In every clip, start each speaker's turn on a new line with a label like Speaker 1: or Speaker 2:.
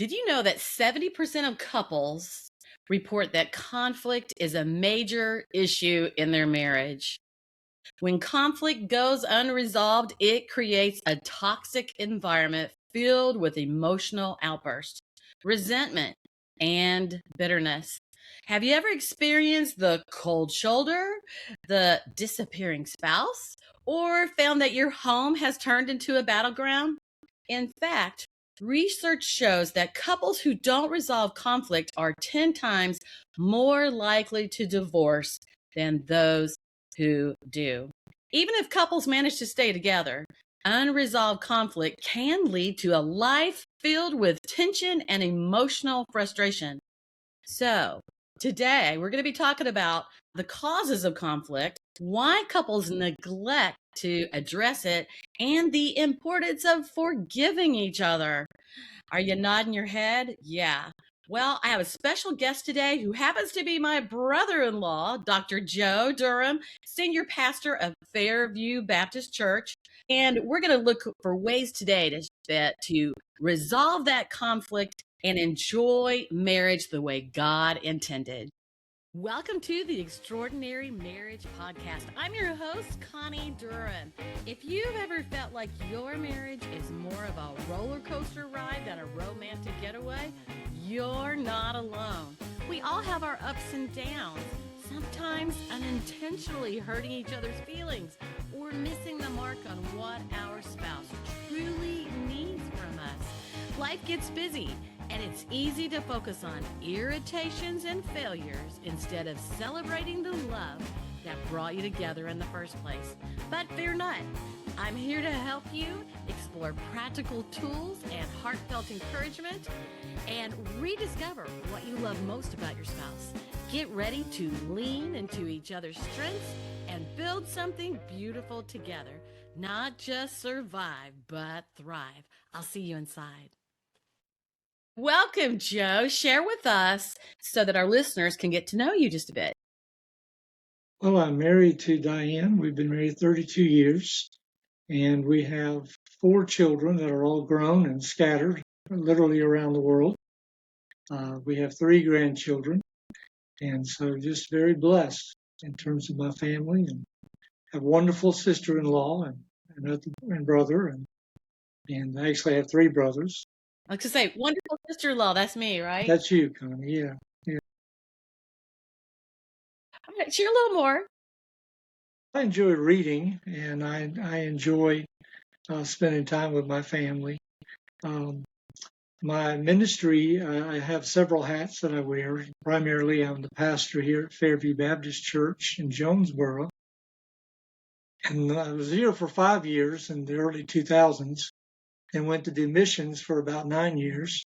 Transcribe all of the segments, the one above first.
Speaker 1: Did you know that 70% of couples report that conflict is a major issue in their marriage? When conflict goes unresolved, it creates a toxic environment filled with emotional outbursts, resentment, and bitterness. Have you ever experienced the cold shoulder, the disappearing spouse, or found that your home has turned into a battleground? In fact, research shows that couples who don't resolve conflict are 10 times more likely to divorce than those who do. Even if couples manage to stay together, unresolved conflict can lead to a life filled with tension and emotional frustration. So, today we're going to be talking about the causes of conflict, why couples neglect to address it, and the importance of forgiving each other. Are you nodding your head? Yeah. Well, I have a special guest today who happens to be my brother in law, Dr. Joe Durham, senior pastor of Fairview Baptist Church. And we're going to look for ways today to resolve that conflict and enjoy marriage the way God intended. Welcome to the Extraordinary Marriage Podcast. I'm your host, Connie Durham. If you've ever felt like your marriage is more of a roller coaster ride than a romantic getaway, you're not alone. We all have our ups and downs, sometimes unintentionally hurting each other's feelings or missing the mark on what our spouse truly needs from us. Life gets busy, and it's easy to focus on irritations and failures instead of celebrating the love that brought you together in the first place. But fear not. I'm here to help you explore practical tools and heartfelt encouragement and rediscover what you love most about your spouse. Get ready to lean into each other's strengths and build something beautiful together. Not just survive, but thrive. I'll see you inside. Welcome, Joe. Share with us so that our listeners can get to know you just a bit.
Speaker 2: Well, I'm married to Diane. We've been married 32 years, and we have 4 children that are all grown and scattered literally around the world. We have 3 grandchildren, and so just very blessed in terms of my family, and have a wonderful sister-in-law and brother, and I actually have 3 brothers.
Speaker 1: I like to say, wonderful sister-in-law. That's me, right?
Speaker 2: That's you, Connie. Yeah.
Speaker 1: All right, share a little more.
Speaker 2: I enjoy reading, and I enjoy spending time with my family. My ministry, I have several hats that I wear. Primarily, I'm the pastor here at Fairview Baptist Church in Jonesboro. And I was here for 5 years in the early 2000s and went to do missions for about 9 years.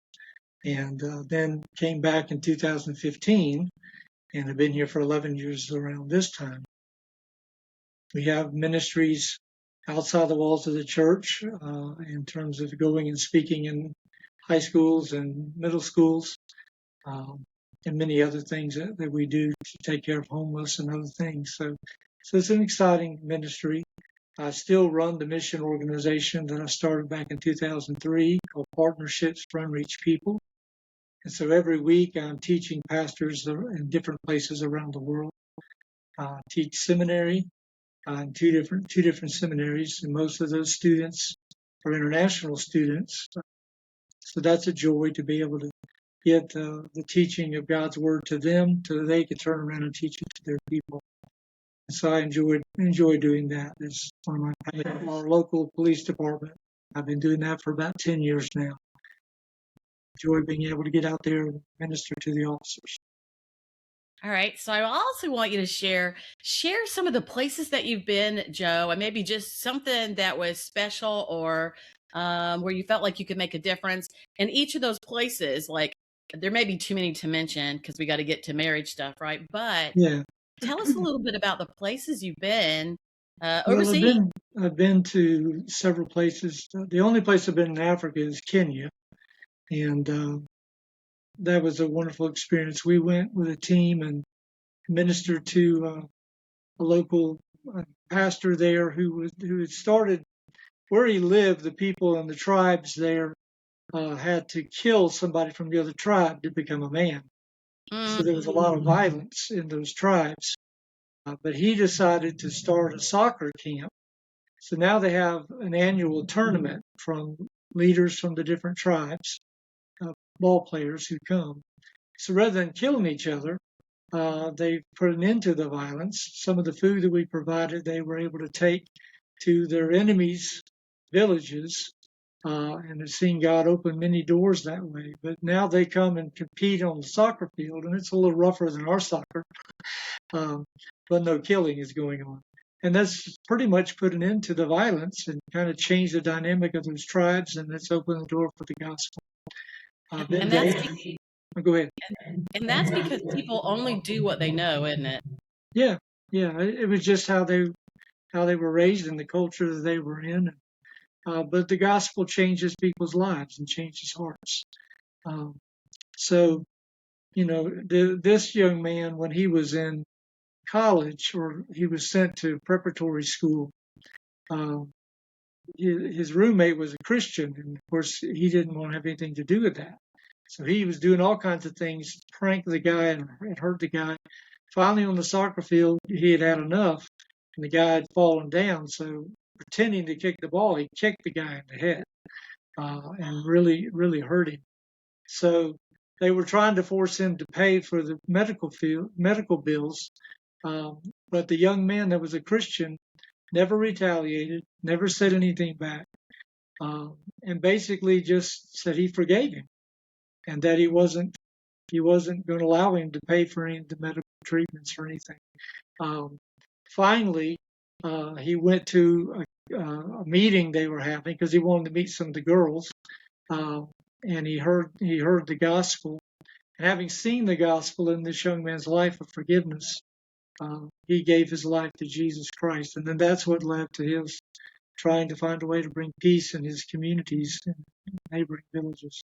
Speaker 2: And then came back in 2015 and have been here for 11 years around this time. We have ministries outside the walls of the church in terms of going and speaking in high schools and middle schools, and many other things that we do to take care of homeless and other things. So it's an exciting ministry. I still run the mission organization that I started back in 2003 called Partnerships for Unreached People. And so every week I'm teaching pastors in different places around the world. I teach seminary in two different seminaries, and most of those students are international students. So that's a joy to be able to get the teaching of God's word to them, so they can turn around and teach it to their people. And so I enjoy doing that. It's one of our local police department. I've been doing that for about 10 years now. Enjoy being able to get out there and minister to the officers.
Speaker 1: All right. So I also want you to share some of the places that you've been, Joe, and maybe just something that was special or where you felt like you could make a difference. And each of those places, like there may be too many to mention because we got to get to marriage stuff, right? But
Speaker 2: yeah,
Speaker 1: tell us a little bit about the places you've been overseas.
Speaker 2: Well, I've been to several places. The only place I've been in Africa is Kenya, and that was a wonderful experience. We went with a team and ministered to a local pastor there who had started where he lived. The people and the tribes there had to kill somebody from the other tribe to become a man. So there was a
Speaker 1: Mm.
Speaker 2: lot of violence in those tribes. But he decided to start a soccer camp. So now they have an annual tournament from leaders from the different tribes, ball players who come. So rather than killing each other, they put an end to the violence. Some of the food that we provided, they were able to take to their enemies' villages, and have seen God open many doors that way. But now they come and compete on the soccer field, and it's a little rougher than our soccer, but no killing is going on. And that's pretty much put an end to the violence and kind of changed the dynamic of those tribes, and that's opened the door for the gospel.
Speaker 1: And that's
Speaker 2: Go ahead.
Speaker 1: and that's because people only do what they know, isn't it?
Speaker 2: Yeah, yeah. It was just how they were raised and the culture that they were in. But the gospel changes people's lives and changes hearts. So, this young man, when he was in college or he was sent to preparatory school, his roommate was a Christian, and of course he didn't want to have anything to do with that. So he was doing all kinds of things, to prank the guy and hurt the guy. Finally, on the soccer field, he had had enough, and the guy had fallen down. So, pretending to kick the ball, he kicked the guy in the head and really, really hurt him. So they were trying to force him to pay for the medical bills, but the young man that was a Christian never retaliated, never said anything back, and basically just said he forgave him, and that he wasn't going to allow him to pay for any of the medical treatments or anything. Finally, he went to a meeting they were having because he wanted to meet some of the girls, and he heard the gospel. And having seen the gospel in this young man's life of forgiveness, he gave his life to Jesus Christ, and then that's what led to his trying to find a way to bring peace in his communities and neighboring villages.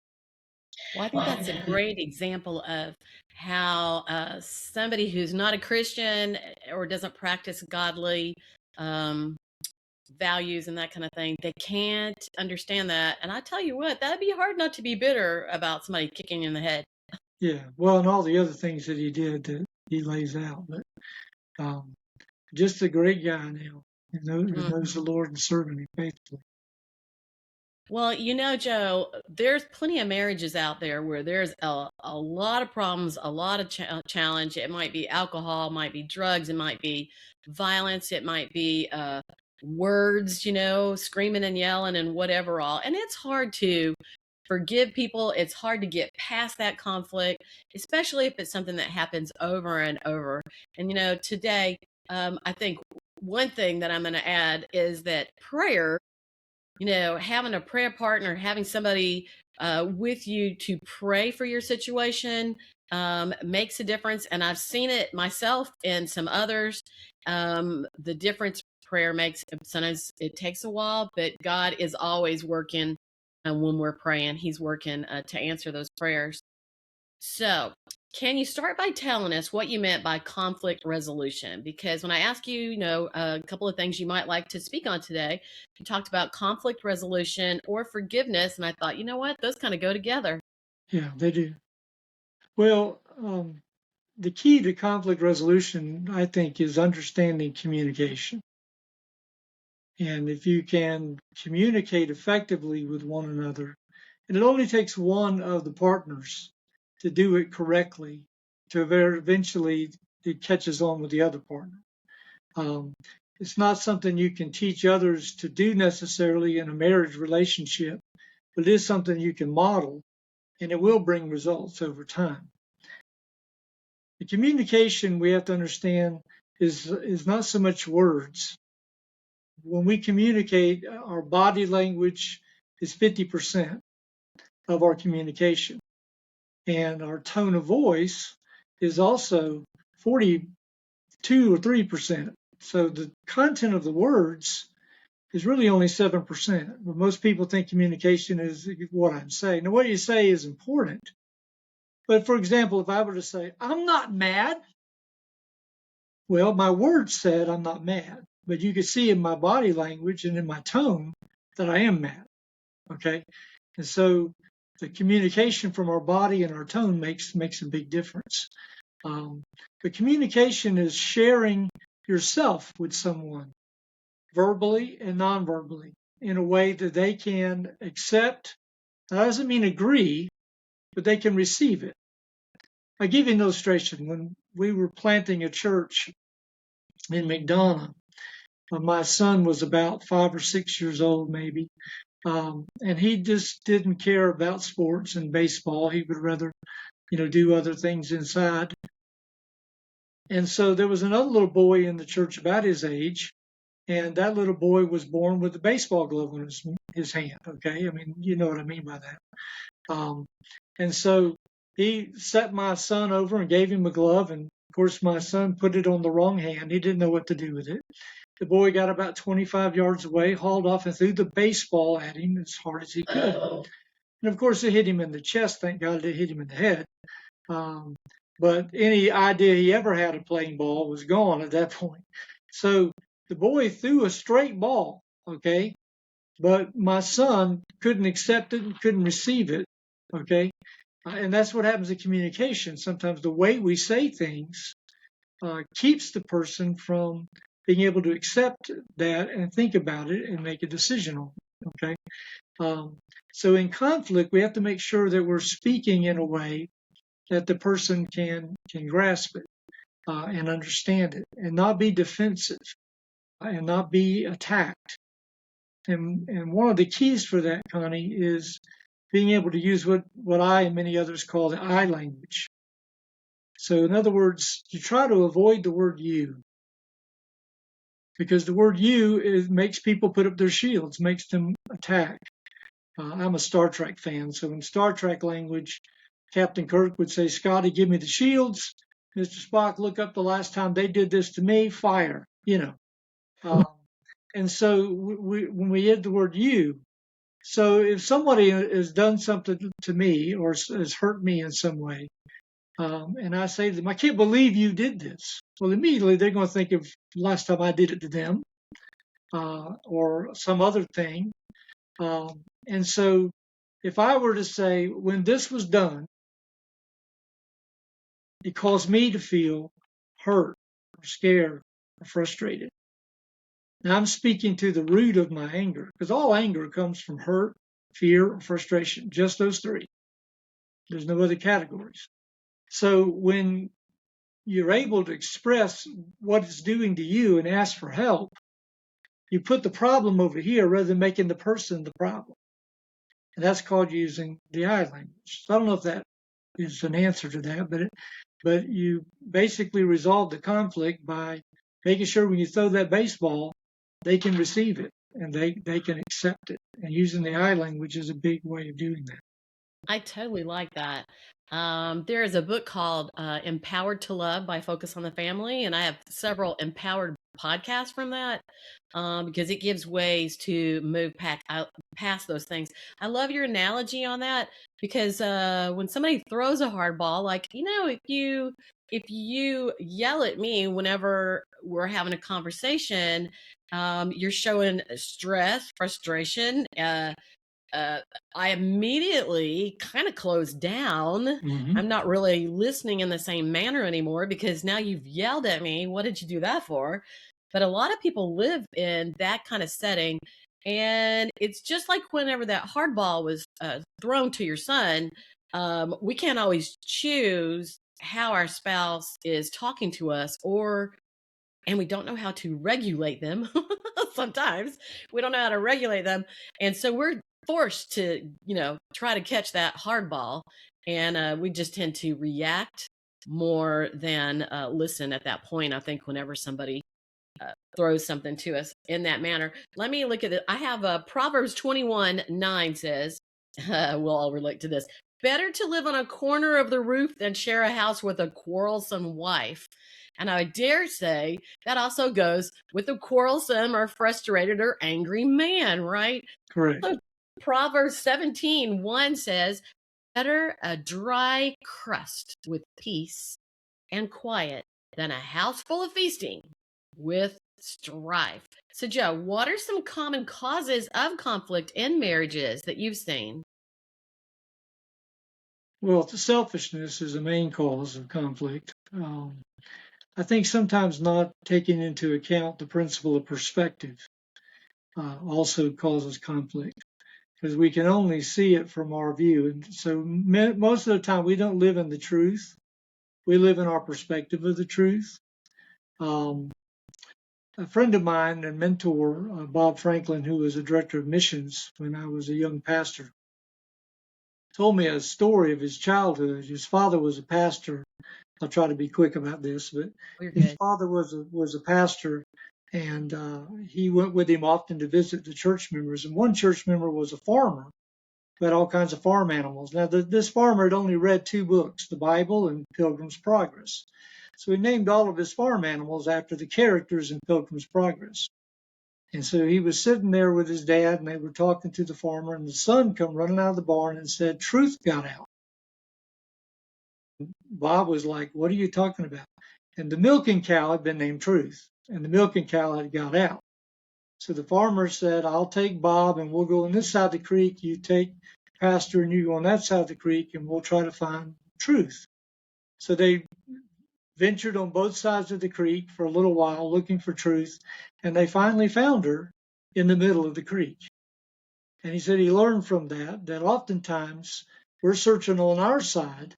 Speaker 1: Well, I think that's a great example of how somebody who's not a Christian or doesn't practice godly um, values and that kind of thing, they can't understand that. And I tell you what, that'd be hard not to be bitter about somebody kicking you in the head.
Speaker 2: Yeah, well, and all the other things that he did that he lays out, but just a great guy now, who knows the Lord and serving him faithfully.
Speaker 1: Well, Joe, there's plenty of marriages out there where there's a lot of problems, a lot of challenge. It might be alcohol, it might be drugs, it might be violence, it might be words, screaming and yelling and whatever all. And it's hard to forgive people. It's hard to get past that conflict, especially if it's something that happens over and over. And, today, I think one thing that I'm going to add is that prayer, having a prayer partner, having somebody with you to pray for your situation makes a difference. And I've seen it myself and some others. The difference prayer makes, sometimes it takes a while, but God is always working when we're praying. He's working to answer those prayers. So, can you start by telling us what you meant by conflict resolution? Because when I asked you, a couple of things you might like to speak on today, you talked about conflict resolution or forgiveness, and I thought, you know what, those kind of go together.
Speaker 2: Yeah, they do. Well, the key to conflict resolution, I think, is understanding communication. And if you can communicate effectively with one another, and it only takes one of the partners to do it correctly, to eventually it catches on with the other partner. It's not something you can teach others to do necessarily in a marriage relationship, but it is something you can model, and it will bring results over time. The communication, we have to understand, is not so much words. When we communicate, our body language is 50% of our communication. And our tone of voice is also 42 or 3%. So the content of the words is really only 7%. But most people think communication is what I'm saying. Now, what you say is important. But for example, if I were to say, I'm not mad, well, my words said I'm not mad. But you can see in my body language and in my tone that I am mad. Okay? And so the communication from our body and our tone makes a big difference. The communication is sharing yourself with someone, verbally and non-verbally, in a way that they can accept. That doesn't mean agree, but they can receive it. I'll give you an illustration. When we were planting a church in McDonough, my son was about 5 or 6 years old, maybe. And he just didn't care about sports and baseball. He would rather, do other things inside. And so there was another little boy in the church about his age, and that little boy was born with a baseball glove in his hand. Okay, I mean, you know what I mean by that. And so he set my son over and gave him a glove, and of course my son put it on the wrong hand. He didn't know what to do with it. The boy got about 25 yards away, hauled off, and threw the baseball at him as hard as he could. And of course, it hit him in the chest. Thank God it hit him in the head. But any idea he ever had of playing ball was gone at that point. So the boy threw a straight ball, okay? But my son couldn't accept it and couldn't receive it, okay? And that's what happens in communication. Sometimes the way we say things keeps the person from being able to accept that and think about it and make a decision on it, okay? So in conflict, we have to make sure that we're speaking in a way that the person can grasp it and understand it and not be defensive and not be attacked. And one of the keys for that, Connie, is being able to use what I and many others call the I language. So in other words, you try to avoid the word you, because the word you makes people put up their shields, makes them attack. I'm a Star Trek fan, so in Star Trek language, Captain Kirk would say, "Scotty, give me the shields. Mr. Spock, look up the last time they did this to me, fire," And so when we add the word you, so if somebody has done something to me or has hurt me in some way, and I say to them, "I can't believe you did this," well, immediately they're going to think of the last time I did it to them or some other thing. And so if I were to say, when this was done, it caused me to feel hurt or scared or frustrated. Now I'm speaking to the root of my anger, because all anger comes from hurt, fear, or frustration, just those three. There's no other categories. So when you're able to express what it's doing to you and ask for help, you put the problem over here rather than making the person the problem. And that's called using the I language. So I don't know if that is an answer to that, but you basically resolve the conflict by making sure when you throw that baseball, they can receive it and they can accept it. And using the I language is a big way of doing that.
Speaker 1: I totally like that. There is a book called Empowered to Love by Focus on the Family, and I have several empowered podcasts from that because it gives ways to move past those things. I love your analogy on that because when somebody throws a hard ball, like, if you yell at me whenever we're having a conversation, you're showing stress, frustration, I immediately kind of closed down.
Speaker 2: Mm-hmm.
Speaker 1: I'm not really listening in the same manner anymore because now you've yelled at me. What did you do that for? But a lot of people live in that kind of setting. And it's just like whenever that hard ball was thrown to your son, we can't always choose how our spouse is talking to us, and we don't know how to regulate them. Sometimes we don't know how to regulate them. And so we're forced to, try to catch that hard ball. And we just tend to react more than listen at that point. I think whenever somebody throws something to us in that manner. Let me look at it. I have Proverbs 21:9 says, we'll all relate to this. Better to live on a corner of the roof than share a house with a quarrelsome wife. And I dare say that also goes with a quarrelsome or frustrated or angry man, right?
Speaker 2: Correct.
Speaker 1: So Proverbs 17:1 says, better a dry crust with peace and quiet than a house full of feasting with strife. So, Joe, what are some common causes of conflict in marriages that you've seen?
Speaker 2: Well, selfishness is the main cause of conflict. I think sometimes not taking into account the principle of perspective also causes conflict, because we can only see it from our view. And so most of the time we don't live in the truth. We live in our perspective of the truth. Um, a friend of mine and mentor, Bob Franklin, who was a director of missions when I was a young pastor, told me a story of his childhood. His father was a pastor. I'll try to be quick about this, but
Speaker 1: We're
Speaker 2: his
Speaker 1: good.
Speaker 2: father was a pastor, and he went with him often to visit the church members. And one church member was a farmer who had all kinds of farm animals. Now, this farmer had only read two books, the Bible and Pilgrim's Progress. So he named all of his farm animals after the characters in Pilgrim's Progress. And so he was sitting there with his dad, and they were talking to the farmer, and the son come running out of the barn and said, "Truth got out." Bob was like, "What are you talking about?" And the milking cow had been named Truth, and the milking cow had got out. So the farmer said, "I'll take Bob, and we'll go on this side of the creek. You take Pastor, and you go on that side of the creek, and we'll try to find Truth." So they ventured on both sides of the creek for a little while looking for Truth, and they finally found her in the middle of the creek. And he said he learned from that oftentimes we're searching on our side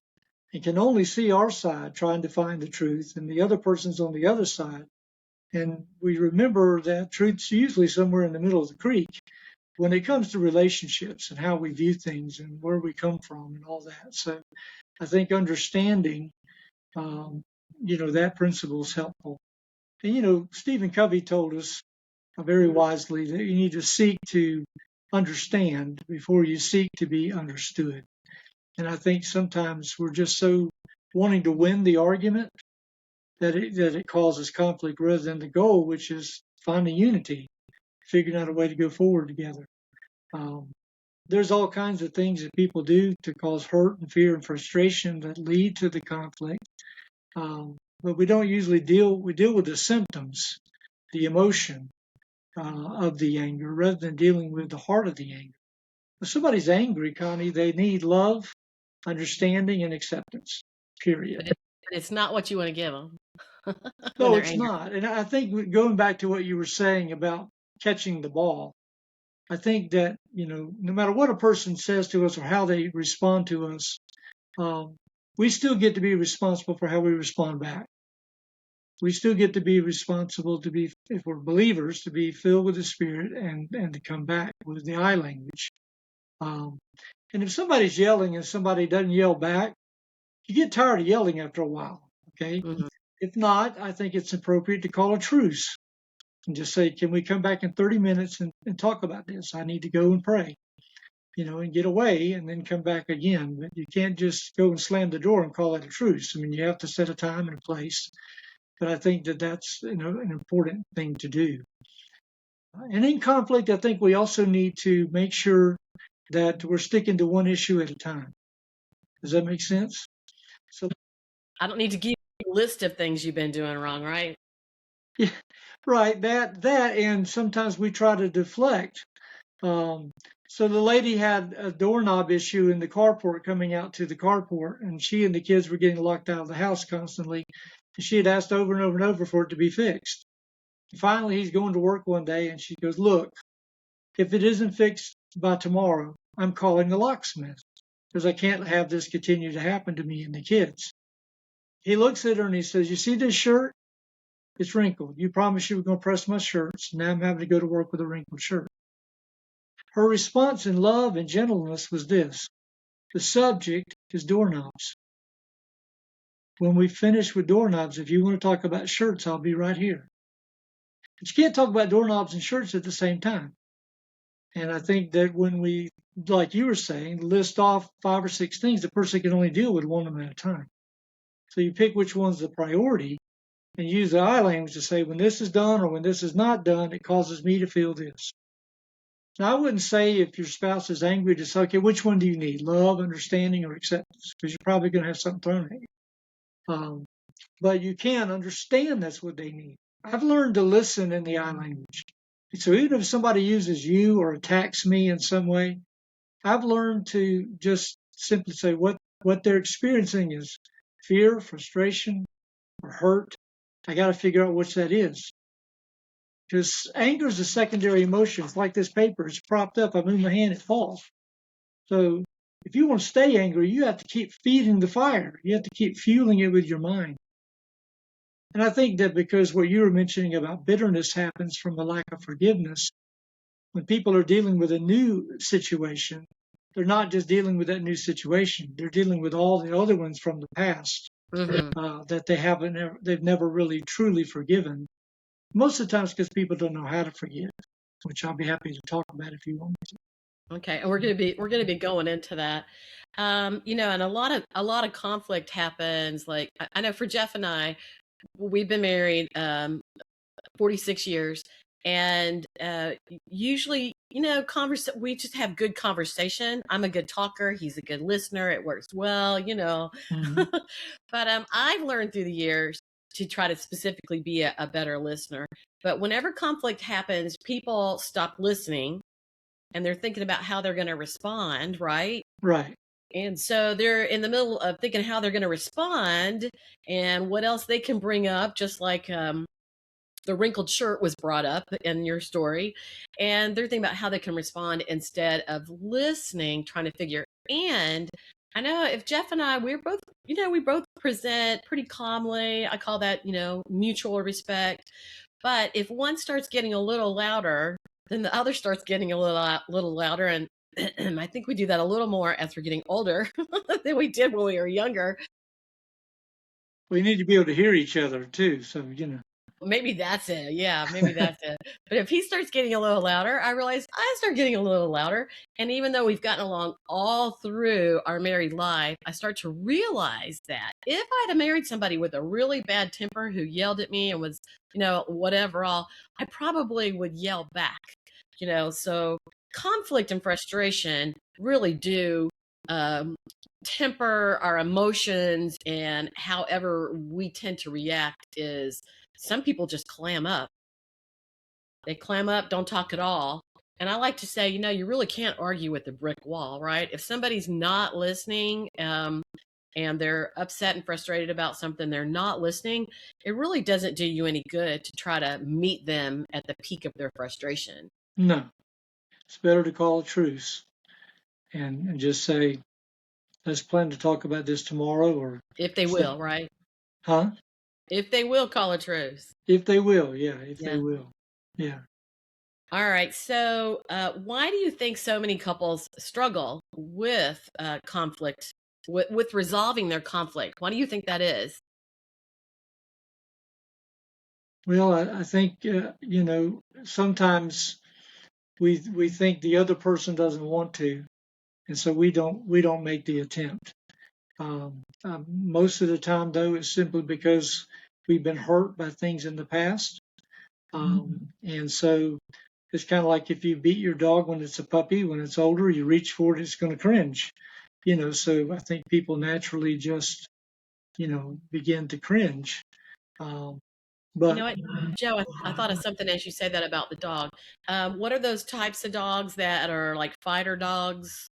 Speaker 2: and can only see our side trying to find the truth, and the other person's on the other side. And we remember that truth's usually somewhere in the middle of the creek when it comes to relationships and how we view things and where we come from and all that. So I think understanding, that principle is helpful. And, Stephen Covey told us very wisely that you need to seek to understand before you seek to be understood. And I think sometimes we're just so wanting to win the argument that it causes conflict rather than the goal, which is finding unity, figuring out a way to go forward together. There's all kinds of things that people do to cause hurt and fear and frustration that lead to the conflict. But we don't usually we deal with the symptoms, the emotion of the anger, rather than dealing with the heart of the anger. If somebody's angry, Connie, they need love, understanding, and acceptance, period.
Speaker 1: But it's not what you want to give them when
Speaker 2: No,
Speaker 1: they're
Speaker 2: it's
Speaker 1: angry.
Speaker 2: not. And I think going back to what you were saying about catching the ball, I think that, no matter what a person says to us or how they respond to us, we still get to be responsible for how we respond back. We still get to be responsible to be, if we're believers, to be filled with the Spirit and to come back with the I language. And if somebody's yelling and somebody doesn't yell back, you get tired of yelling after a while. Okay.
Speaker 1: Mm-hmm.
Speaker 2: If not, I think it's appropriate to call a truce and just say, "Can we come back in 30 minutes and talk about this? I need to go and pray, and get away and then come back again." But you can't just go and slam the door and call it a truce. I mean, you have to set a time and a place. But I think that that's an important thing to do. And in conflict, I think we also need to make sure that we're sticking to one issue at a time. Does that make sense? So,
Speaker 1: I don't need to give you a list of things you've been doing wrong, right?
Speaker 2: yeah, right. That, and sometimes we try to deflect. So the lady had a doorknob issue in the carport coming out to the carport, and she and the kids were getting locked out of the house constantly. And she had asked over and over and over for it to be fixed. And finally, he's going to work one day, and she goes, "Look, if it isn't fixed by tomorrow, I'm calling the locksmith because I can't have this continue to happen to me and the kids." He looks at her and he says, "You see this shirt? It's wrinkled. You promised you were going to press my shirts. Now I'm having to go to work with a wrinkled shirt." Her response in love and gentleness was this: "The subject is doorknobs. When we finish with doorknobs, if you want to talk about shirts, I'll be right here." But you can't talk about doorknobs and shirts at the same time. And I think that when we, like you were saying, list off 5 or 6 things, the person can only deal with one of them at a time. So you pick which one's the priority and use the I language to say, when this is done or when this is not done, it causes me to feel this. Now, I wouldn't say if your spouse is angry to say, "Okay, which one do you need? Love, understanding, or acceptance?" Because you're probably going to have something thrown at you. But you can understand that's what they need. I've learned to listen in the I language. So even if somebody uses you or attacks me in some way, I've learned to just simply say what they're experiencing is fear, frustration, or hurt. I got to figure out which that is. Because anger is a secondary emotion. It's like this paper. It's propped up. I move my hand, it falls. So if you want to stay angry, you have to keep feeding the fire. You have to keep fueling it with your mind. And I think that because what you were mentioning about bitterness happens from a lack of forgiveness, when people are dealing with a new situation, they're not just dealing with that new situation. They're dealing with all the other ones from the past that they've never really truly forgiven. Most of the times because people don't know how to forgive, which I'll be happy to talk about if you want me to.
Speaker 1: Okay, and we're gonna be going into that. You know, and a lot of conflict happens. Like I know for Jeff and I, we've been married 46 years, and usually, you know, we just have good conversation. I'm a good talker, he's a good listener, it works well, you know. But I've learned through the years to try to specifically be a better listener. But whenever conflict happens, people stop listening and they're thinking about how they're going to respond, right?
Speaker 2: Right.
Speaker 1: And so they're in the middle of thinking how they're going to respond and what else they can bring up, just like the wrinkled shirt was brought up in your story. And they're thinking about how they can respond instead of listening, trying to figure. And I know if Jeff and I, we're both, you know, we both present pretty calmly. I call that, you know, mutual respect. But if one starts getting a little louder, then the other starts getting a little louder. And I think we do that a little more as we're getting older than we did when we were younger.
Speaker 2: We need to be able to hear each other too. So, you know.
Speaker 1: Maybe that's it. Yeah, maybe that's it. But if he starts getting a little louder, I realize I start getting a little louder. And even though we've gotten along all through our married life, I start to realize that if I'd have married somebody with a really bad temper who yelled at me and was, you know, whatever all, I probably would yell back, you know. So conflict and frustration really do temper our emotions, and however we tend to react is some people just clam up. They clam up, don't talk at all. And I like to say, you know, you really can't argue with a brick wall, right? If somebody's not listening, and they're upset and frustrated about something, they're not listening, it really doesn't do you any good to try to meet them at the peak of their frustration.
Speaker 2: No, it's better to call a truce and just say, let's plan to talk about this tomorrow, or
Speaker 1: If they will, right?
Speaker 2: Huh?
Speaker 1: If they will call a truce.
Speaker 2: If they will, yeah, if
Speaker 1: Yeah.
Speaker 2: they will. Yeah.
Speaker 1: All right. So, why do you think so many couples struggle with conflict, with resolving their conflict? Why do you think that is?
Speaker 2: Well, I think you know, sometimes we think the other person doesn't want to, and so we don't make the attempt. Most of the time, though, it's simply because we've been hurt by things in the past, and so it's kind of like if you beat your dog when it's a puppy, when it's older, you reach for it, it's going to cringe, you know. So I think people naturally just, you know, begin to cringe.
Speaker 1: You
Speaker 2: But
Speaker 1: know what, Joe, I thought of something as you say that about the dog. What are those types of dogs that are like fighter dogs?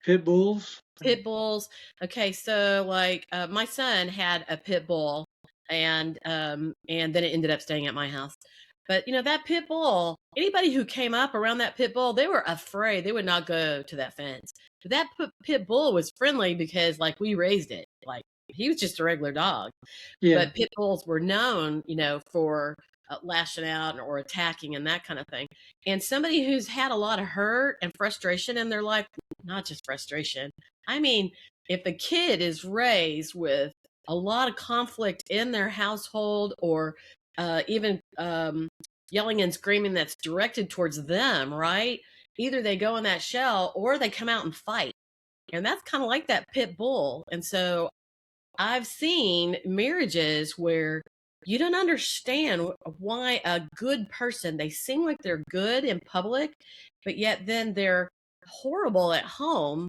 Speaker 2: pit bulls,
Speaker 1: Pit bulls. Okay, so like my son had a pit bull, and then it ended up staying at my house. But you know that pit bull, anybody who came up around that pit bull, they were afraid. They would not go to that fence. But that pit bull was friendly because like we raised it. Like he was just a regular dog.
Speaker 2: yeah,
Speaker 1: But pit bulls were known, you know, for lashing out or attacking and that kind of thing. And somebody who's had a lot of hurt and frustration in their life, not just frustration. I mean, if a kid is raised with a lot of conflict in their household, or even yelling and screaming that's directed towards them, right? Either they go in that shell or they come out and fight. And that's kind of like that pit bull. And so I've seen marriages where you don't understand why a good person, they seem like they're good in public, but yet then they're horrible at home.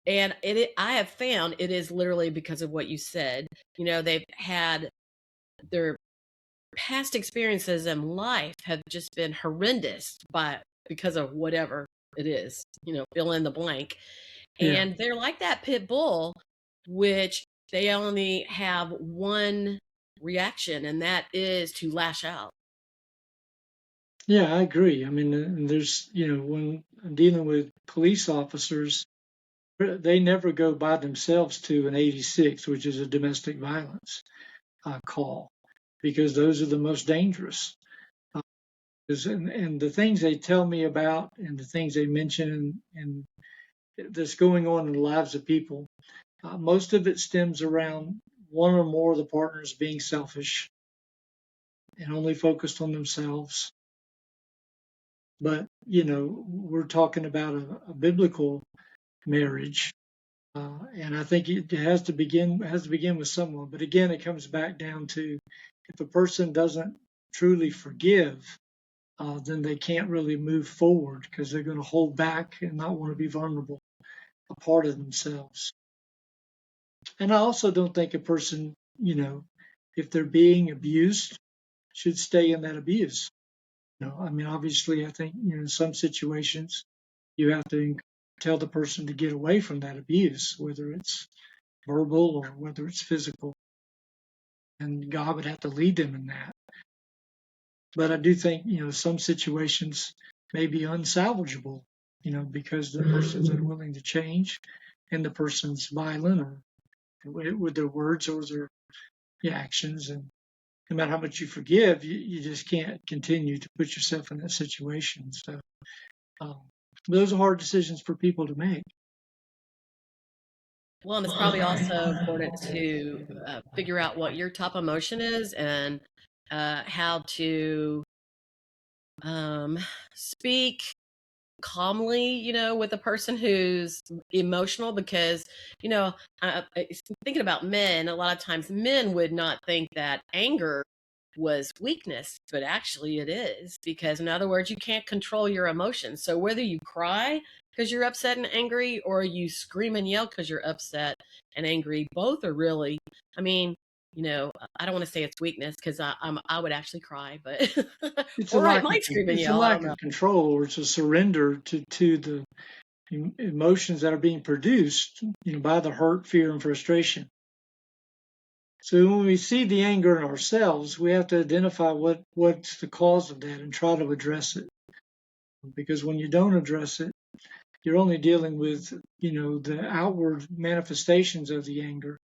Speaker 1: And I have found it is literally because of what you said. You know, they've had their past experiences in life have just been horrendous because of whatever it is, you know, fill in the blank.
Speaker 2: Yeah.
Speaker 1: And they're like that pit bull, which they only have one reaction, and that is to lash out.
Speaker 2: Yeah, I agree. I mean, and there's, when I'm dealing with police officers, they never go by themselves to an 86, which is a domestic violence call, because those are the most dangerous. And the things they tell me about and the things they mention and that's going on in the lives of people, most of it stems around one or more of the partners being selfish and only focused on themselves. But, we're talking about a biblical marriage. And I think it has to begin with someone. But again, it comes back down to if a person doesn't truly forgive, then they can't really move forward because they're going to hold back and not want to be vulnerable, a part of themselves. And I also don't think a person, if they're being abused, should stay in that abuse. I mean, obviously, I think, in some situations, you have to tell the person to get away from that abuse, whether it's verbal or whether it's physical. And God would have to lead them in that. But I do think, some situations may be unsalvageable, because the person's unwilling to change and the person's violent or with their words or their actions. And no matter how much you forgive, you just can't continue to put yourself in that situation. So those are hard decisions for people to make.
Speaker 1: Well, and it's probably also important to figure out what your top emotion is and how to speak calmly, with a person who's emotional, because, thinking about men, a lot of times men would not think that anger was weakness, but actually it is, because in other words, you can't control your emotions. So whether you cry because you're upset and angry, or you scream and yell because you're upset and angry, both are really, I mean, I don't want to say it's weakness, because I would actually cry, but
Speaker 2: It's a
Speaker 1: or I
Speaker 2: lack of
Speaker 1: might scream and
Speaker 2: it's a
Speaker 1: yell. I don't
Speaker 2: lack
Speaker 1: know.
Speaker 2: of control, or it's a surrender to the emotions that are being produced, by the hurt, fear, and frustration. So when we see the anger in ourselves, we have to identify what's the cause of that and try to address it. Because when you don't address it, you're only dealing with, the outward manifestations of the anger,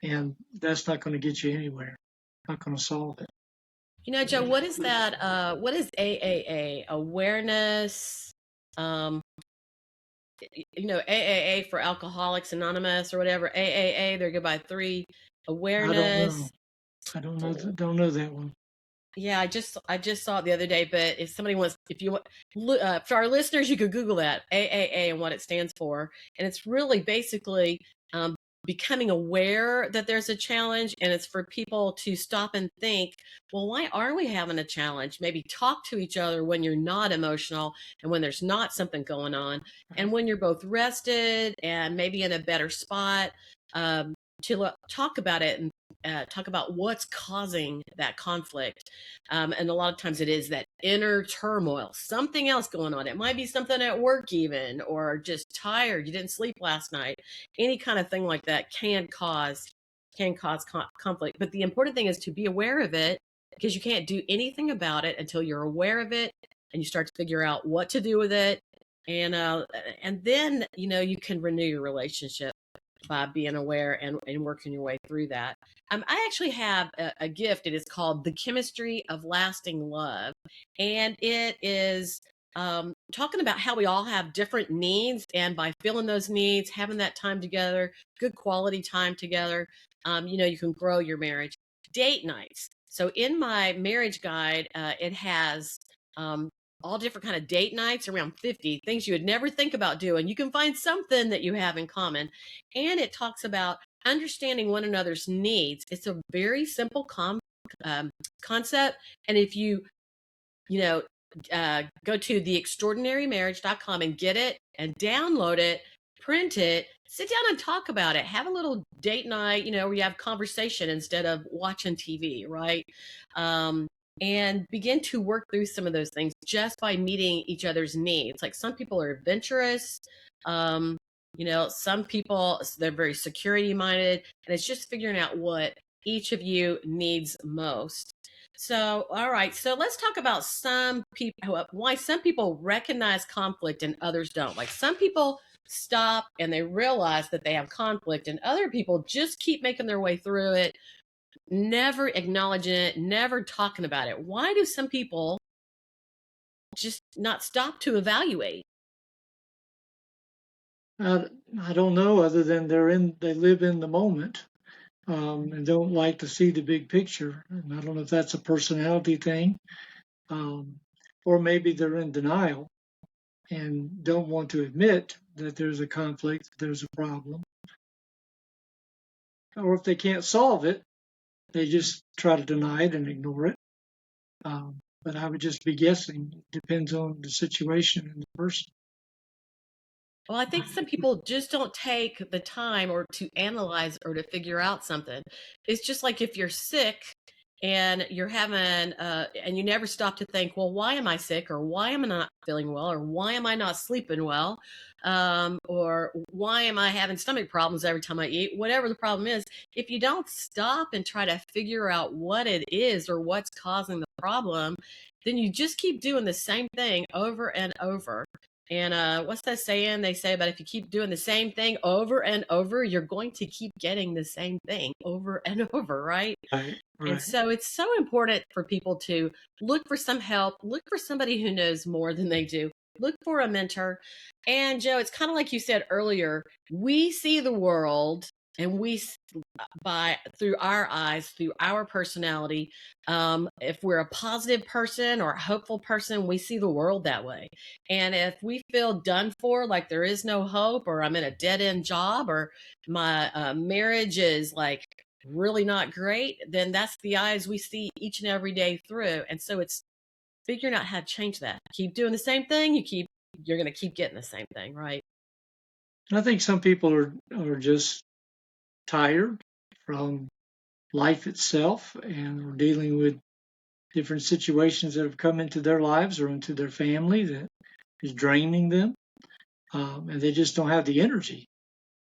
Speaker 2: and that's not going to get you anywhere. Not going to solve it.
Speaker 1: Joe, what is that? What is AAA? Awareness. Um, AAA for Alcoholics Anonymous or whatever. AAA, they're good by three.
Speaker 2: I don't know.
Speaker 1: Awareness.
Speaker 2: I don't know. Don't know that one.
Speaker 1: Yeah, I just saw it the other day. But if somebody wants, if you want, for our listeners, you could Google that AAA and what it stands for, and it's really basically um, becoming aware that there's a challenge, and it's for people to stop and think, well, why are we having a challenge? Maybe talk to each other when you're not emotional and when there's not something going on, and when you're both rested and maybe in a better spot. To talk about it and talk about what's causing that conflict. And a lot of times it is that inner turmoil, something else going on. It might be something at work, even, or just tired. You didn't sleep last night. Any kind of thing like that can cause conflict. But the important thing is to be aware of it, because you can't do anything about it until you're aware of it and you start to figure out what to do with it. And then you can renew your relationship by being aware and working your way through that. I actually have a gift. It is called The Chemistry of Lasting Love. And it is talking about how we all have different needs. And by filling those needs, having that time together, good quality time together, you can grow your marriage. Date nights. So in my marriage guide, it has um, all different kind of date nights, around 50 things you would never think about doing. You can find something that you have in common. And it talks about understanding one another's needs. It's a very simple concept. And if you know, go to theextraordinarymarriage.com and get it and download it, print it, sit down and talk about it. Have a little date night, where you have conversation instead of watching TV, right? Um, and begin to work through some of those things just by meeting each other's needs. Like some people are adventurous. Um, Some people, they're very security minded, and it's just figuring out what each of you needs most. So, all right. So let's talk about some people, why some people recognize conflict and others don't. Like some people stop and they realize that they have conflict, and other people just keep making their way through it, never acknowledging it, never talking about it. Why do some people just not stop to evaluate?
Speaker 2: I don't know, other than they live in the moment, and don't like to see the big picture. And I don't know if that's a personality thing, um, or maybe they're in denial and don't want to admit that there's a conflict, that there's a problem. Or if they can't solve it, they just try to deny it and ignore it. But I would just be guessing. It depends on the situation and the person.
Speaker 1: Well, I think some people just don't take the time or to analyze or to figure out something. It's just like if you're sick and you're having, and you never stop to think, well, why am I sick? Or why am I not feeling well? Or why am I not sleeping well? Or why am I having stomach problems every time I eat? Whatever the problem is, if you don't stop and try to figure out what it is or what's causing the problem, then you just keep doing the same thing over and over. And what's that saying they say about if you keep doing the same thing over and over, you're going to keep getting the same thing over and over, right?
Speaker 2: Right,
Speaker 1: And
Speaker 2: right.
Speaker 1: so it's so important for people to look for some help, look for somebody who knows more than they do, look for a mentor. And Joe, it's kind of like you said earlier, we see the world and by through our eyes, through our personality. If we're a positive person or a hopeful person, we see the world that way. And if we feel done for, like there is no hope, or I'm in a dead end job, or my marriage is like really not great, then that's the eyes we see each and every day through. And so it's figuring out how to change that. Keep doing the same thing, you're going to keep getting the same thing, right?
Speaker 2: And I think some people are just tired from life itself and are dealing with different situations that have come into their lives or into their family that is draining them, and they just don't have the energy,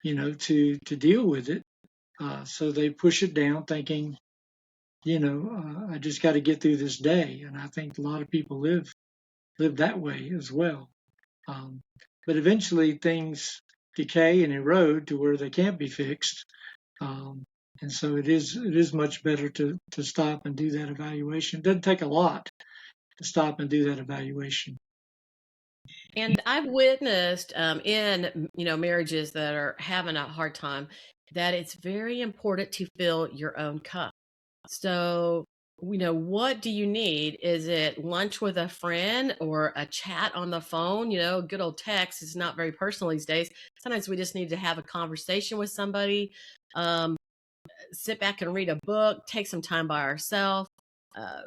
Speaker 2: to deal with it. So they push it down, thinking, I just got to get through this day. And I think a lot of people live that way as well. Um, but eventually things decay and erode to where they can't be fixed. Um, and so it is much better to stop and do that evaluation. It doesn't take a lot to stop and do that evaluation.
Speaker 1: And I've witnessed in marriages that are having a hard time that it's very important to fill your own cup. So, what do you need? Is it lunch with a friend or a chat on the phone? Good old text is not very personal these days. Sometimes we just need to have a conversation with somebody, um, sit back and read a book, take some time by ourselves, uh,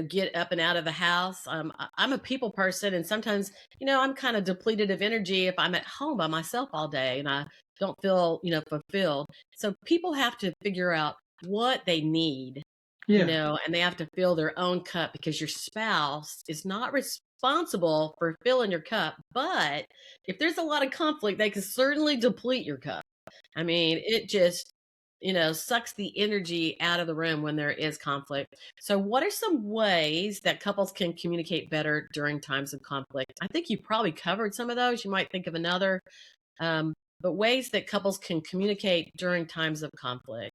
Speaker 1: get up and out of the house. I'm a people person, and sometimes, I'm kind of depleted of energy if I'm at home by myself all day and I don't feel, fulfilled. So people have to figure out what they need,
Speaker 2: Yeah,
Speaker 1: and they have to fill their own cup because your spouse is not responsible for filling your cup. But if there's a lot of conflict, they can certainly deplete your cup. I mean, it just, sucks the energy out of the room when there is conflict. So, what are some ways that couples can communicate better during times of conflict? I think you probably covered some of those. You might think of another, um, but ways that couples can communicate during times of conflict.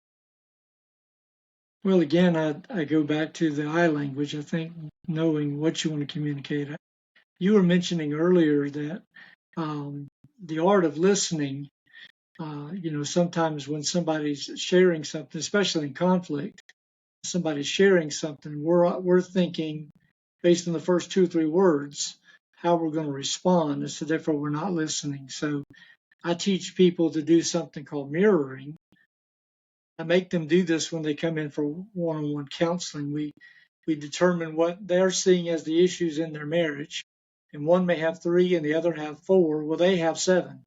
Speaker 2: well, again, I go back to the I language. I think knowing what you want to communicate. You were mentioning earlier that the art of listening, sometimes when somebody's sharing something, especially in conflict, somebody's sharing something, we're thinking based on the first two or three words how we're going to respond, and so therefore we're not listening. So I teach people to do something called mirroring. I make them do this when they come in for one-on-one counseling. We determine what they're seeing as the issues in their marriage, and one may have three and the other have four. Well, they have seven,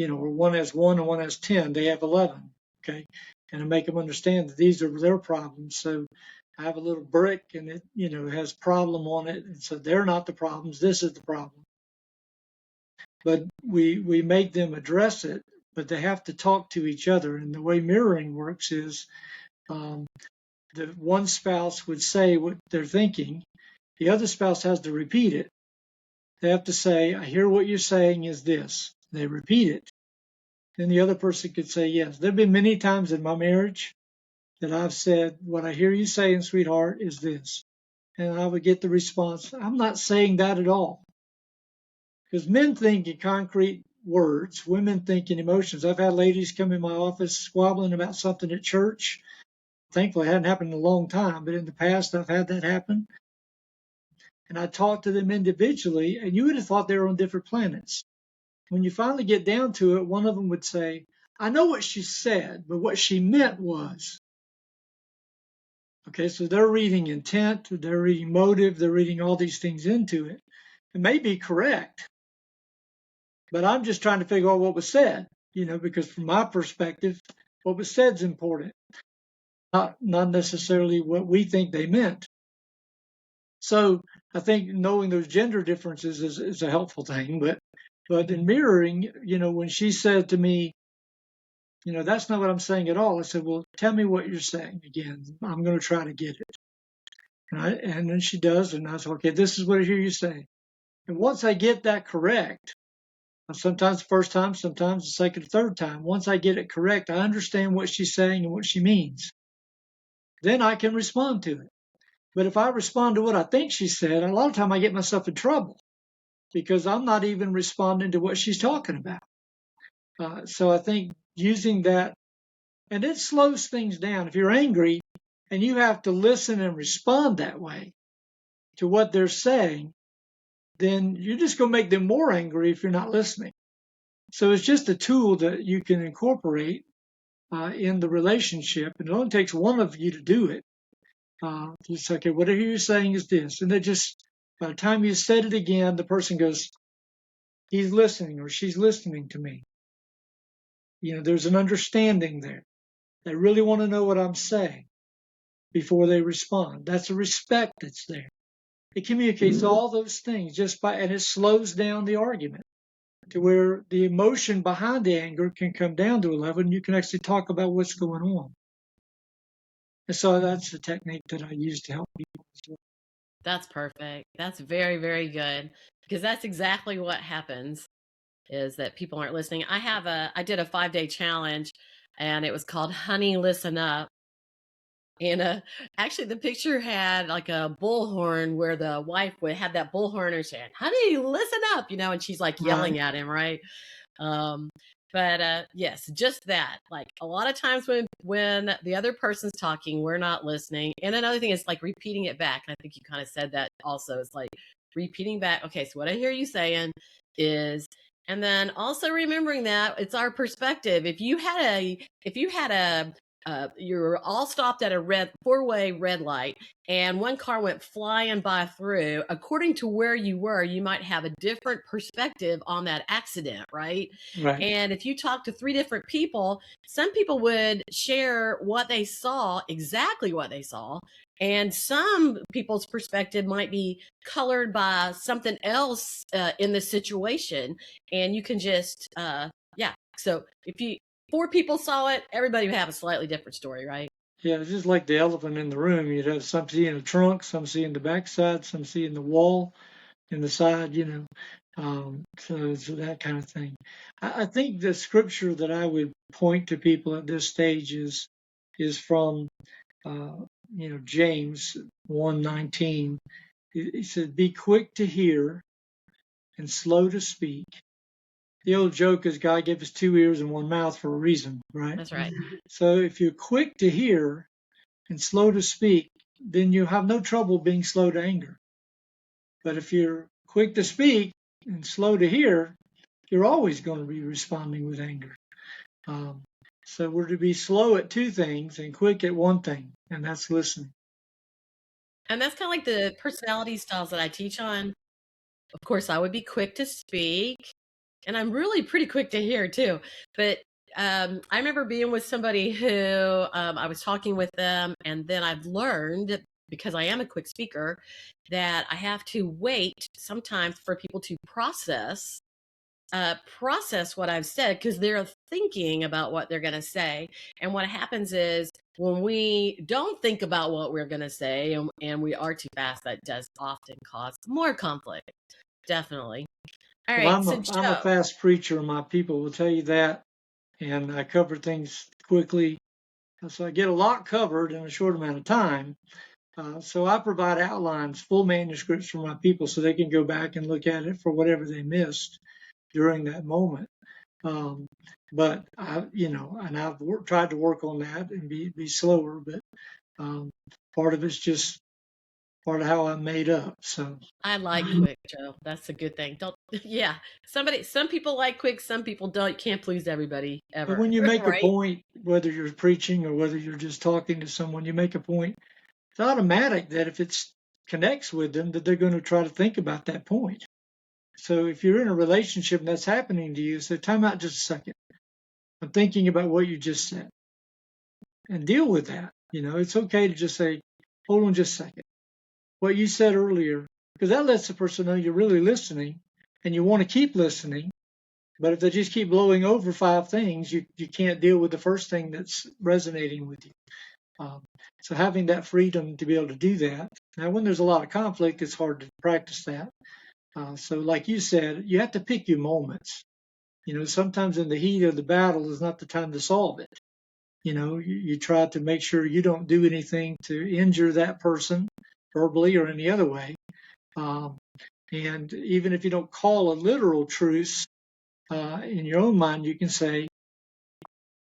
Speaker 2: or one has one and one has 10. They have 11. Okay, and I make them understand that these are their problems. So I have a little brick and it, has problem on it, and so they're not the problems. This is the problem. but we make them address it, but they have to talk to each other. And the way mirroring works is um, the one spouse would say what they're thinking, the other spouse has to repeat it. They have to say, I hear what you're saying is this. They repeat it. Then the other person could say yes. There have been many times in my marriage that I've said, what I hear you saying, sweetheart, is this. And I would get the response, I'm not saying that at all. Because men think in concrete words, women think in emotions. I've had ladies come in my office squabbling about something at church. Thankfully, it hadn't happened in a long time, but in the past, I've had that happen. And I talked to them individually, and you would have thought they were on different planets. When you finally get down to it, one of them would say, I know what she said, but what she meant was. Okay, so they're reading intent, they're reading motive, they're reading all these things into it. It may be correct, but I'm just trying to figure out what was said, because from my perspective, what was said is important, not necessarily what we think they meant. So I think knowing those gender differences is a helpful thing, but in mirroring, when she said to me, that's not what I'm saying at all. I said, well, tell me what you're saying again. I'm going to try to get it. And then she does, and I said, okay, this is what I hear you say. And once I get that correct, sometimes the first time, sometimes the second or third time, once I get it correct, I understand what she's saying and what she means. Then I can respond to it. But if I respond to what I think she said, a lot of time I get myself in trouble because I'm not even responding to what she's talking about. So I think using that, and it slows things down. If you're angry and you have to listen and respond that way to what they're saying, then you're just going to make them more angry if you're not listening. So it's just a tool that you can incorporate in the relationship, and it only takes one of you to do it. It's okay, whatever you're saying is this, and by the time you said it again, the person goes, he's listening or she's listening to me. There's an understanding there. They really want to know what I'm saying before they respond. That's a respect that's there. It communicates all those things and it slows down the argument to where the emotion behind the anger can come down to a level and you can actually talk about what's going on. And so that's the technique that I use to help people as well.
Speaker 1: That's perfect. That's very, very good, because that's exactly what happens, is that people aren't listening. I did a 5-day challenge, and it was called Honey, Listen Up. And actually, the picture had like a bullhorn where the wife would have that bullhorn and saying, honey, listen up, and she's like yelling at him, right? But yes, just that. Like a lot of times when the other person's talking, we're not listening. And another thing is like repeating it back. And I think you kind of said that also. It's like repeating back. Okay, so what I hear you saying is, and then also remembering that it's our perspective. If you had a you're all stopped at a four-way red light and one car went flying by through, according to where you were, you might have a different perspective on that accident, right? And if you talk to 3 different people, some people would share what they saw, exactly what they saw, and some people's perspective might be colored by something else in the situation, and you can just so if 4 people saw it, everybody would have a slightly different story, right?
Speaker 2: Yeah, it's just like the elephant in the room. You'd have some see in the trunk, some see in the backside, some see in the wall, in the side, so that kind of thing. I think the scripture that I would point to people at this stage is from James 1:19. He said, "Be quick to hear and slow to speak." The old joke is God gave us 2 ears and 1 mouth for a reason, right?
Speaker 1: That's right.
Speaker 2: So if you're quick to hear and slow to speak, then you have no trouble being slow to anger. But if you're quick to speak and slow to hear, you're always going to be responding with anger. So we're to be slow at 2 things and quick at 1 thing, and that's listening.
Speaker 1: And that's kind of like the personality styles that I teach on. Of course, I would be quick to speak, and I'm really pretty quick to hear too. But I remember being with somebody who I was talking with them, and then I've learned, because I am a quick speaker, that I have to wait sometimes for people to process process what I've said because they're thinking about what they're going to say. And what happens is when we don't think about what we're going to say and we are too fast, that does often cause more conflict. Definitely. All
Speaker 2: Well,
Speaker 1: right. So,
Speaker 2: I'm a
Speaker 1: Joe,
Speaker 2: fast preacher. My people will tell you that, and I cover things quickly, so I get a lot covered in a short amount of time. So I provide outlines, full manuscripts for my people, so they can go back and look at it for whatever they missed during that moment. Um, but and I've tried to work on that and be slower. But um, part of it's just part of how I'm made up. So,
Speaker 1: I like quick, Joe. That's a good thing. Don't, yeah. Some people like quick, some people don't. You can't please everybody
Speaker 2: but
Speaker 1: ever,
Speaker 2: when you make a
Speaker 1: right?
Speaker 2: point, whether you're preaching or whether you're just talking to someone, you make a point. It's automatic that if it connects with them, that they're going to try to think about that point. So if you're in a relationship and that's happening to you, so time out just a second. I'm thinking about what you just said and deal with that. It's okay to just say, hold on just a second. What you said earlier, because that lets the person know you're really listening and you want to keep listening. But if they just keep blowing over five things, you can't deal with the first thing that's resonating with you. Um, so having that freedom to be able to do that. Now, when there's a lot of conflict, it's hard to practice that. So like you said, you have to pick your moments. Sometimes in the heat of the battle is not the time to solve it. You try to make sure you don't do anything to injure that person verbally or any other way. Um, and even if you don't call a literal truce, in your own mind, you can say,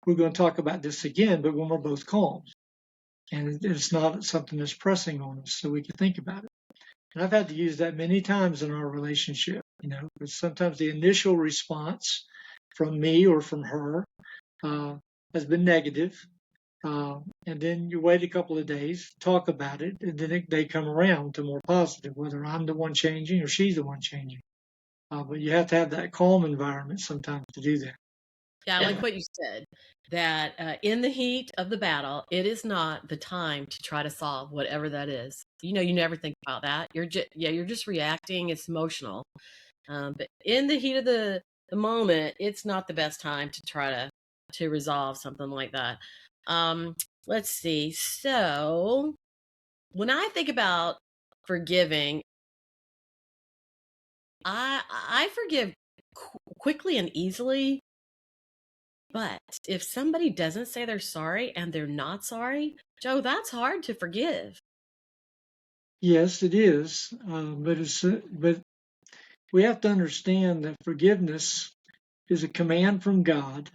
Speaker 2: we're going to talk about this again, but when we're both calm. And it's not something that's pressing on us, so we can think about it. And I've had to use that many times in our relationship, because sometimes the initial response from me or from her has been negative. And then you wait a couple of days, talk about it, and then they come around to more positive, whether I'm the one changing or she's the one changing. But you have to have that calm environment sometimes to do that.
Speaker 1: Yeah, I like what you said that in the heat of the battle, it is not the time to try to solve whatever that is. You never think about that. You're just reacting. It's emotional. But in the heat of the moment, it's not the best time to try to resolve something like that. Um, let's see. So when I think about forgiving, I forgive quickly and easily. But if somebody doesn't say they're sorry and they're not sorry, Joe, that's hard to forgive.
Speaker 2: Yes, it is, but we have to understand that forgiveness is a command from God,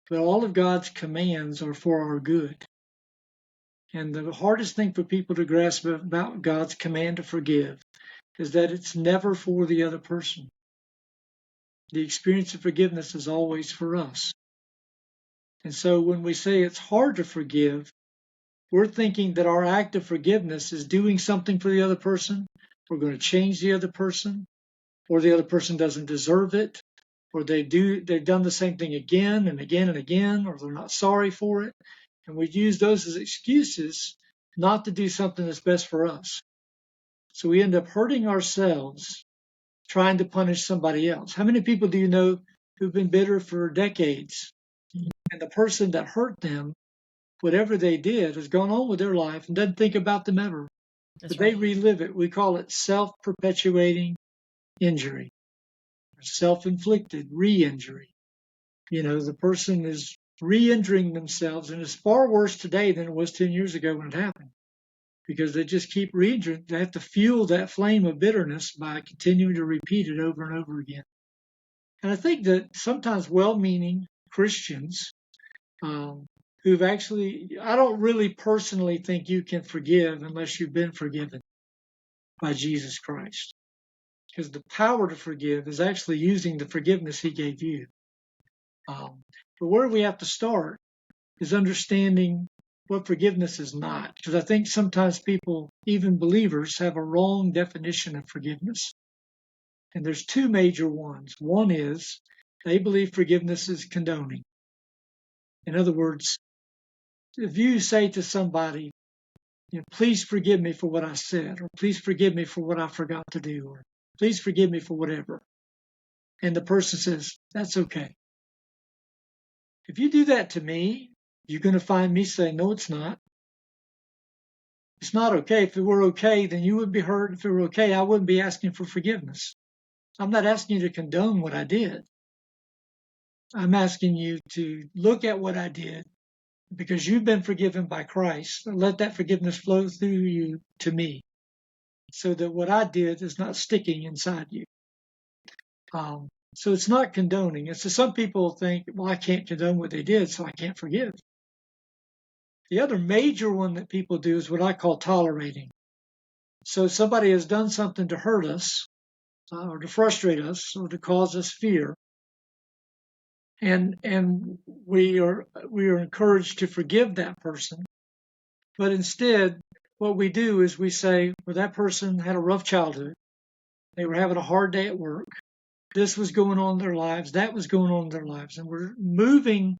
Speaker 2: but all of God's commands are for our good. And the hardest thing for people to grasp about God's command to forgive is that it's never for the other person. The experience of forgiveness is always for us. And so when we say it's hard to forgive, we're thinking that our act of forgiveness is doing something for the other person. We're going to change the other person, or the other person doesn't deserve it, or they've done the same thing again and again and again, or they're not sorry for it. And we use those as excuses not to do something that's best for us. So we end up hurting ourselves trying to punish somebody else. How many people do you know who've been bitter for decades? And the person that hurt them, whatever they did, has gone on with their life and doesn't think about them ever.
Speaker 1: That's
Speaker 2: But they
Speaker 1: right.
Speaker 2: relive it. We call it self-perpetuating injury, self-inflicted re-injury. The person is re-injuring themselves, and it's far worse today than it was 10 years ago when it happened, because they just keep re-injuring. They have to fuel that flame of bitterness by continuing to repeat it over and over again. And I think that sometimes well-meaning Christians who've actually, I don't really personally think you can forgive unless you've been forgiven by Jesus Christ. Because the power to forgive is actually using the forgiveness he gave you. But where we have to start is understanding what forgiveness is not. Because I think sometimes people, even believers, have a wrong definition of forgiveness. And there's two major ones. One is they believe forgiveness is condoning. In other words, if you say to somebody, please forgive me for what I said, or please forgive me for what I forgot to do, or please forgive me for whatever, And the person says, that's okay. If you do that to me, you're going to find me saying, no, it's not. It's not okay. If it were okay, then you wouldn't be hurt. If it were okay, I wouldn't be asking for forgiveness. I'm not asking you to condone what I did. I'm asking you to look at what I did because you've been forgiven by Christ. Let that forgiveness flow through you to me so that what I did is not sticking inside you. So it's not condoning. It's just some people think, well, I can't condone what they did, so I can't forgive. The other major one that people do is what I call tolerating. So somebody has done something to hurt us or to frustrate us or to cause us fear. And we are encouraged to forgive that person. But instead, what we do is we say, well, that person had a rough childhood. They were having a hard day at work. This was going on in their lives. That was going on in their lives. And we're moving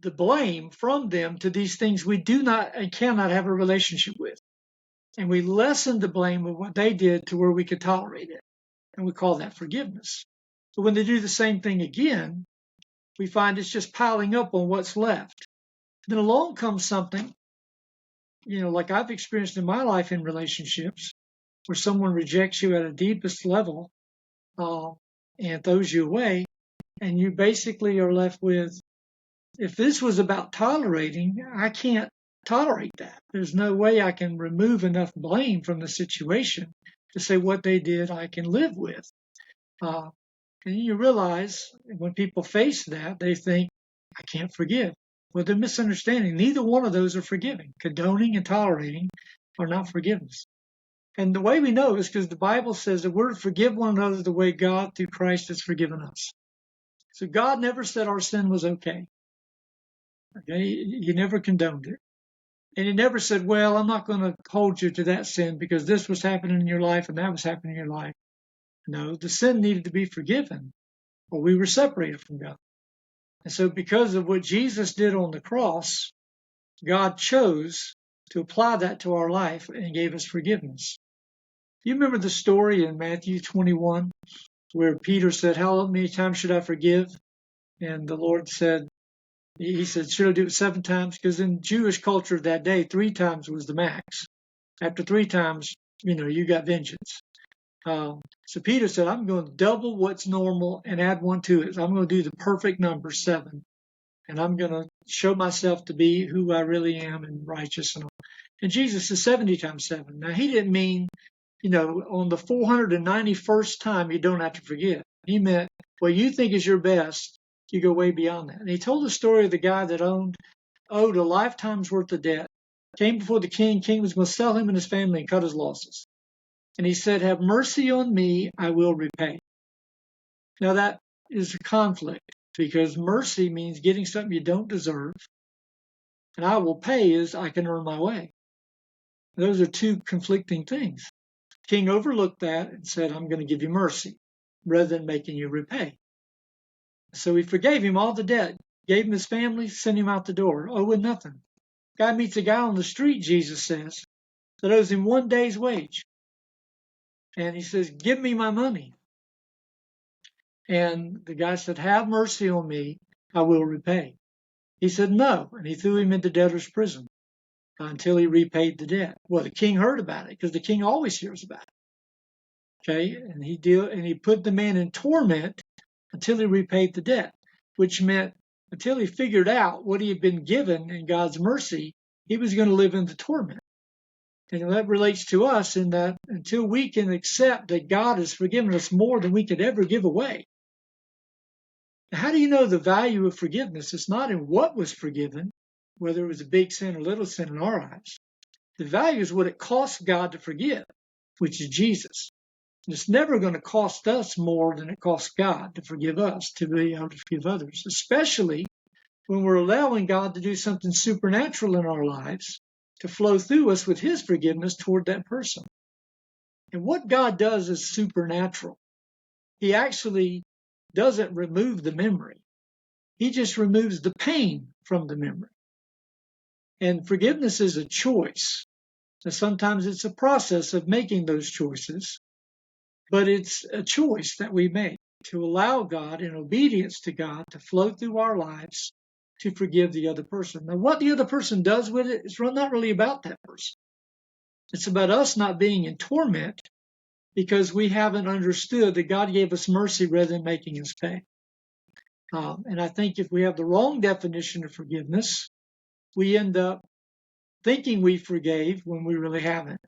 Speaker 2: the blame from them to these things we do not and cannot have a relationship with. And we lessen the blame of what they did to where we could tolerate it. And we call that forgiveness. But when they do the same thing again, we find it's just piling up on what's left. Then along comes something, like I've experienced in my life in relationships, where someone rejects you at a deepest level and throws you away, and you basically are left with, if this was about tolerating, I can't tolerate that. There's no way I can remove enough blame from the situation to say what they did I can live with. And you realize when people face that, they think, I can't forgive. Well, they're misunderstanding. Neither one of those are forgiving. Condoning and tolerating are not forgiveness. And the way we know is because the Bible says that we're to forgive one another the way God through Christ has forgiven us. So God never said our sin was okay. Okay, He never condoned it. And He never said, well, I'm not going to hold you to that sin because this was happening in your life and that was happening in your life. No, the sin needed to be forgiven or we were separated from God. And so because of what Jesus did on the cross, God chose to apply that to our life and gave us forgiveness. You remember the story in Matthew 21 where Peter said, how many times should I forgive? And the Lord said, He said, should I do it 7 times? Because in Jewish culture that day, 3 times was the max. After 3 times, you got vengeance. So Peter said, I'm going to double what's normal and add 1 to it. I'm going to do the perfect number, 7. And I'm going to show myself to be who I really am and righteous and all. And Jesus is 70 times 7. Now, He didn't mean, on the 491st time, you don't have to forgive. He meant, what you think is your best, you go way beyond that. And He told the story of the guy that owed a lifetime's worth of debt, came before the king. King was going to sell him and his family and cut his losses. And he said, have mercy on me, I will repay. Now that is a conflict because mercy means getting something you don't deserve. And I will pay is I can earn my way. Those are 2 conflicting things. King overlooked that and said, I'm going to give you mercy rather than making you repay. So he forgave him all the debt, gave him his family, sent him out the door, owing nothing. Guy meets a guy on the street, Jesus says, that owes him 1 day's wage. And he says, give me my money. And the guy said, have mercy on me, I will repay. He said, no, and he threw him into debtor's prison until he repaid the debt. Well, the king heard about it because the king always hears about it. Okay, and he put the man in torment until he repaid the debt, which meant until he figured out what he had been given in God's mercy, he was going to live in the torment. And that relates to us in that until we can accept that God has forgiven us more than we could ever give away. Now, how do you know the value of forgiveness? It's not in what was forgiven, whether it was a big sin or little sin in our eyes. The value is what it costs God to forgive, which is Jesus. And it's never going to cost us more than it costs God to forgive us, to be able to forgive others, especially when we're allowing God to do something supernatural in our lives to flow through us with His forgiveness toward that person. And what God does is supernatural. He actually doesn't remove the memory. He just removes the pain from the memory. And forgiveness is a choice. And sometimes it's a process of making those choices, but it's a choice that we make. to allow God in obedience to God to flow through our lives to forgive the other person. Now, what the other person does with it is not really about that person. It's about us not being in torment because we haven't understood that God gave us mercy rather than making us pay. And I think if we have the wrong definition of forgiveness, we end up thinking we forgave when we really haven't.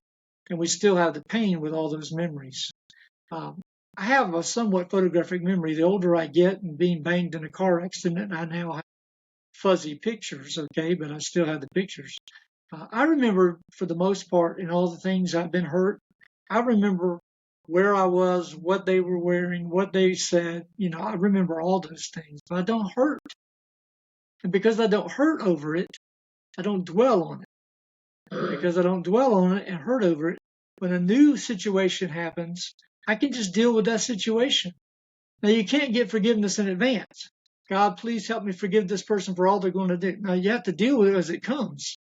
Speaker 2: And we still have the pain with all those memories. I have a somewhat photographic memory. The older I get and being banged in a car accident, I now have fuzzy pictures, okay, but I still have the pictures. I remember, for the most part, in all the things I've been hurt, I remember where I was, what they were wearing, what they said. I remember all those things, but I don't hurt. And because I don't hurt over it, I don't dwell on it. Because I don't dwell on it and hurt over it, when a new situation happens, I can just deal with that situation. Now, you can't get forgiveness in advance. God, please help me forgive this person for all they're going to do. Now, you have to deal with it as it comes.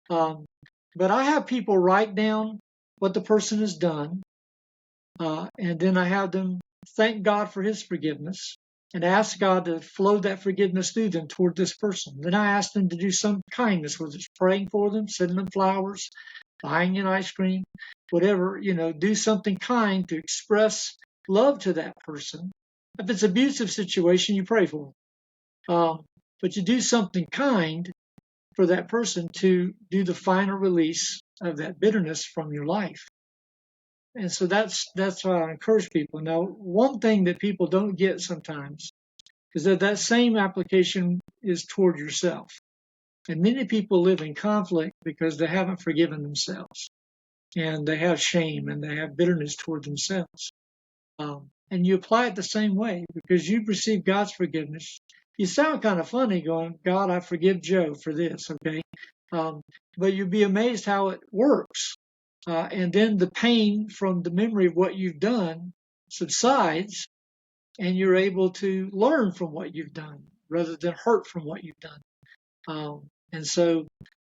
Speaker 2: But I have people write down what the person has done, and then I have them thank God for his forgiveness and ask God to flow that forgiveness through them toward this person. Then I ask them to do some kindness, whether it's praying for them, sending them flowers, buying an ice cream, whatever, do something kind to express love to that person. If it's an abusive situation, you pray for them. But you do something kind for that person to do the final release of that bitterness from your life. And so that's why I encourage people. Now, one thing that people don't get sometimes is that same application is toward yourself. And many people live in conflict because they haven't forgiven themselves. And they have shame and they have bitterness toward themselves. And you apply it the same way because you've received God's forgiveness. You sound kind of funny going, God, I forgive Joe for this, okay? But you'd be amazed how it works. And then the pain from the memory of what you've done subsides, and you're able to learn from what you've done rather than hurt from what you've done. And so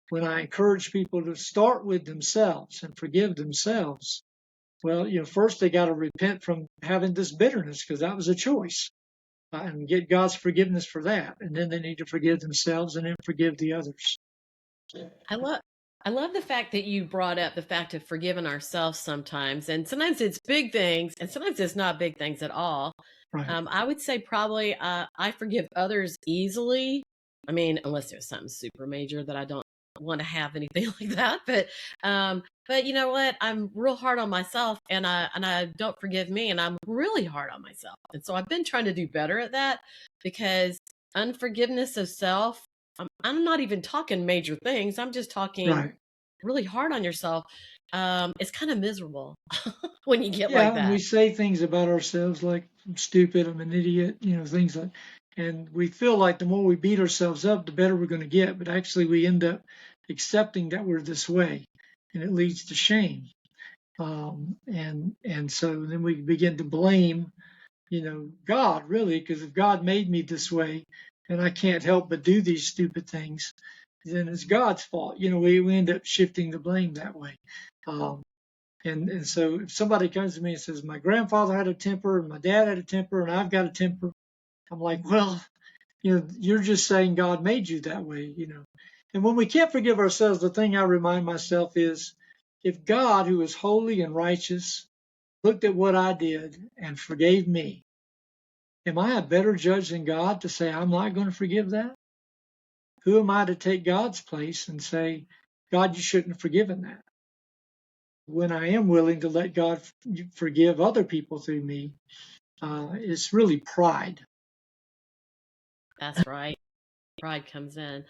Speaker 2: when I encourage people to start with themselves and forgive themselves, well, first they got to repent from having this bitterness because that was a choice, and get God's forgiveness for that. And then they need to forgive themselves and then forgive the others.
Speaker 1: I love I love the fact that you brought up the fact of forgiving ourselves sometimes. And sometimes it's big things and sometimes it's not big things at all.
Speaker 2: Right.
Speaker 1: I would say probably I forgive others easily. I mean, unless there's something super major that I don't want to have anything like that. But you know what? I'm real hard on myself, and I don't forgive me, and I'm really hard on myself. And so I've been trying to do better at that because unforgiveness of self. I'm not even talking major things. I'm just talking
Speaker 2: Right.
Speaker 1: really hard on yourself. It's kind of miserable when you get like
Speaker 2: Yeah, and we
Speaker 1: that.
Speaker 2: say things about ourselves like I'm stupid, I'm an idiot, things like, and we feel like the more we beat ourselves up, the better we're going to get. But actually, we end up accepting that we're this way, and it leads to shame. And so then we begin to blame, God really, because if God made me this way, and I can't help but do these stupid things, then it's God's fault. We end up shifting the blame that way. And so if somebody comes to me and says, my grandfather had a temper and my dad had a temper and I've got a temper, I'm like, well, you're just saying God made you that way, And when we can't forgive ourselves, the thing I remind myself is if God, who is holy and righteous, looked at what I did and forgave me, am I a better judge than God to say I'm not going to forgive that? Who am I to take God's place and say, God, you shouldn't have forgiven that? When I am willing to let God forgive other people through me, it's really pride.
Speaker 1: That's right. Pride comes in.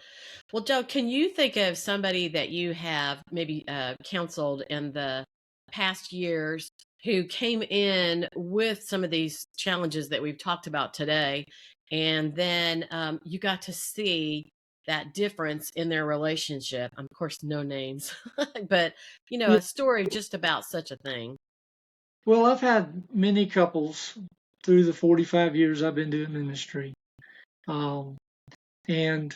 Speaker 1: Well, Joe, can you think of somebody that you have maybe counseled in the past years who came in with some of these challenges that we've talked about today, and then you got to see that difference in their relationship? Of course, no names, but
Speaker 2: Yeah.
Speaker 1: a story just about such a thing.
Speaker 2: Well, I've had many couples through the 45 years I've been doing ministry. And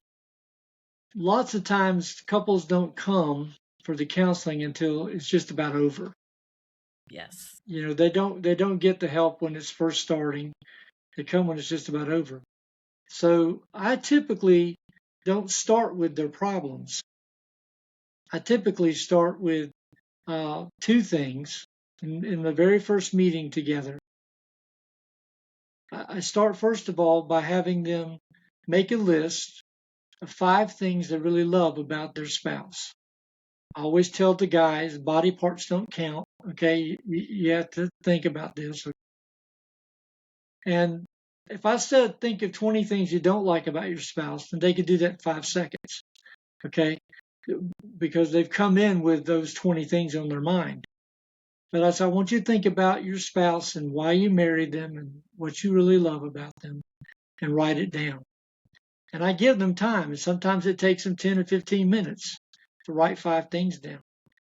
Speaker 2: lots of times couples don't come for the counseling until it's just about over.
Speaker 1: Yes.
Speaker 2: They don't get the help when it's first starting. They come when it's just about over. So I typically don't start with their problems. I typically start with two things in the very first meeting together. I start, first of all, by having them make a list of 5 things they really love about their spouse. I always tell the guys, body parts don't count. Okay, you have to think about this. And if I said think of 20 things you don't like about your spouse, then they could do that in 5 seconds. Okay, because they've come in with those 20 things on their mind. But I want you to think about your spouse and why you married them and what you really love about them, and write it down. And I give them time, and sometimes it takes them 10 or 15 minutes to write 5 things down.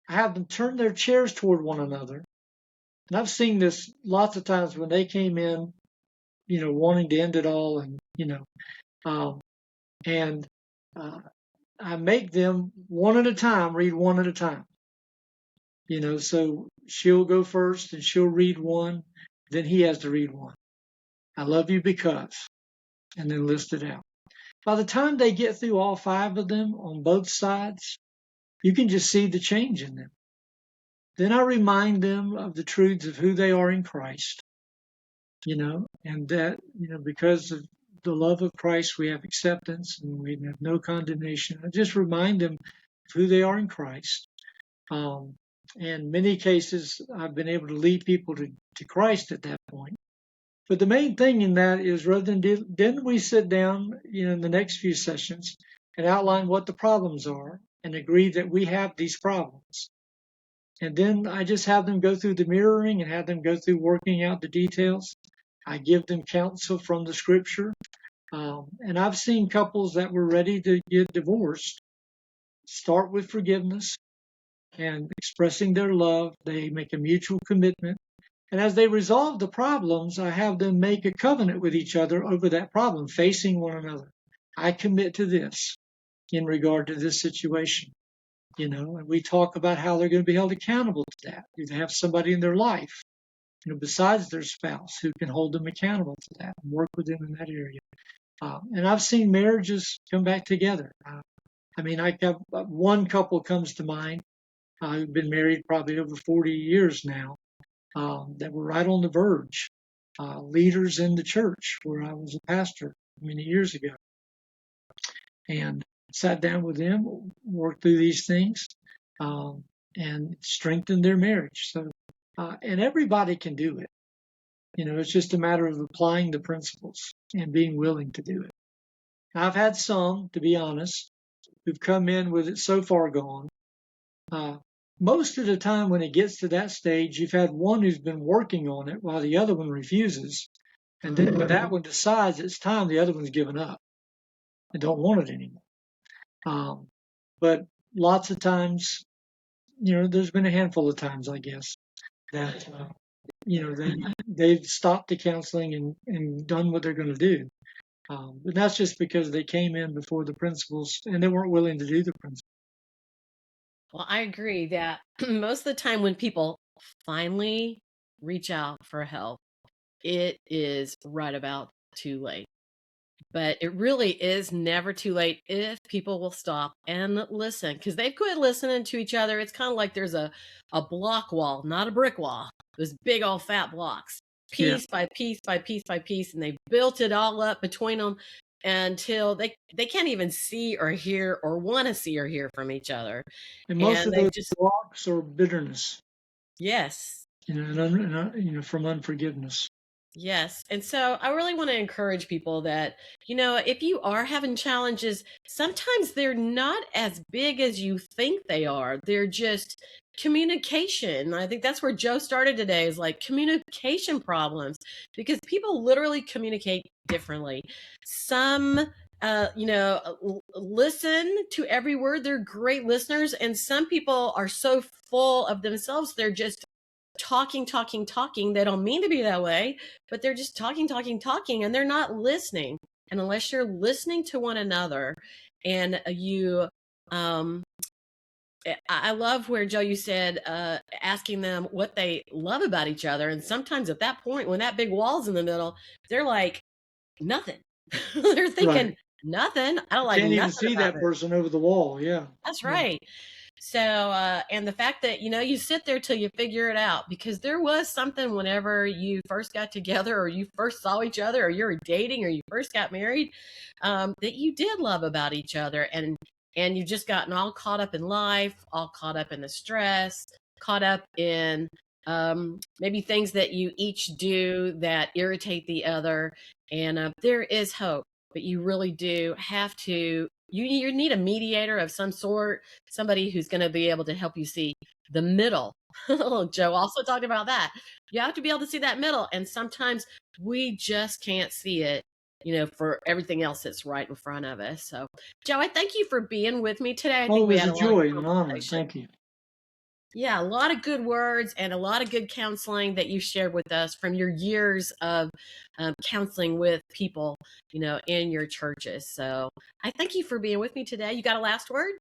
Speaker 2: I have them turn their chairs toward one another. And I've seen this lots of times when they came in, wanting to end it all, and and I make them one at a time read one at a time. So she'll go first and she'll read one, then he has to read one. I love you because, and then list it out. By the time they get through all 5 of them on both sides, you can just see the change in them. Then I remind them of the truths of who they are in Christ, and that, because of the love of Christ, we have acceptance and we have no condemnation. I just remind them of who they are in Christ. In many cases, I've been able to lead people to Christ at that point. But the main thing in that is, then we sit down, in the next few sessions and outline what the problems are and agree that we have these problems. And then I just have them go through the mirroring and have them go through working out the details. I give them counsel from the scripture. And I've seen couples that were ready to get divorced start with forgiveness and expressing their love. They make a mutual commitment. And as they resolve the problems, I have them make a covenant with each other over that problem, facing one another. I commit to this in regard to this situation. And we talk about how they're going to be held accountable to that. They have somebody in their life, besides their spouse, who can hold them accountable to that and work with them in that area. And I've seen marriages come back together. I have one couple comes to mind who've been married probably over 40 years now, that were right on the verge, leaders in the church where I was a pastor many years ago, and sat down with them, worked through these things, and strengthened their marriage. So, and everybody can do it. It's just a matter of applying the principles and being willing to do it. I've had some, to be honest, who've come in with it so far gone. Most of the time when it gets to that stage, you've had one who's been working on it while the other one refuses. And then when that one decides it's time, the other one's given up and don't want it anymore. But lots of times, there's been a handful of times, I guess, that, they've stopped the counseling and done what they're going to do. But that's just because they came in before the principles and they weren't willing to do the principles.
Speaker 1: Well, I agree that most of the time when people finally reach out for help, it is right about too late. But it really is never too late if people will stop and listen, because they've quit listening to each other. It's kind of like there's a block wall, not a brick wall. Those big old fat blocks, piece by piece by piece by piece, and they built it all up between them until they can't even see or hear or want to see or hear from each other.
Speaker 2: And most of those blocks are bitterness.
Speaker 1: Yes.
Speaker 2: From unforgiveness.
Speaker 1: Yes. And so I really want to encourage people that, if you are having challenges, sometimes they're not as big as you think they are. They're just communication. I think that's where Joe started today, is like communication problems, because people literally communicate differently. Some listen to every word. They're great listeners. And some people are so full of themselves, they're just talking. They don't mean to be that way, but they're just talking, and they're not listening. And unless you're listening to one another and you I love where Joe, you said, asking them what they love about each other. And sometimes at that point, when that big wall's in the middle, they're like, nothing. They're thinking,
Speaker 2: Right.
Speaker 1: nothing. I don't
Speaker 2: You
Speaker 1: like
Speaker 2: can't even
Speaker 1: nothing
Speaker 2: see
Speaker 1: about
Speaker 2: that
Speaker 1: this.
Speaker 2: person over the wall. Yeah.
Speaker 1: That's
Speaker 2: Yeah.
Speaker 1: right. So, and the fact that, you sit there till you figure it out, because there was something whenever you first got together or you first saw each other or you were dating or you first got married, that you did love about each other. And you've just gotten all caught up in life, all caught up in the stress, caught up in maybe things that you each do that irritate the other. And there is hope, but you really do have to. You need a mediator of some sort, somebody who's going to be able to help you see the middle. Joe also talked about that. You have to be able to see that middle. And sometimes we just can't see it, for everything else that's right in front of us. So, Joe, I thank you for being with me today. I
Speaker 2: Oh,
Speaker 1: think
Speaker 2: it
Speaker 1: we
Speaker 2: was
Speaker 1: had
Speaker 2: a
Speaker 1: a long
Speaker 2: joy and an honor.
Speaker 1: conversation.
Speaker 2: Thank you.
Speaker 1: Yeah, a lot of good words and a lot of good counseling that you shared with us from your years of counseling with people, in your churches. So I thank you for being with me today. You got a last word?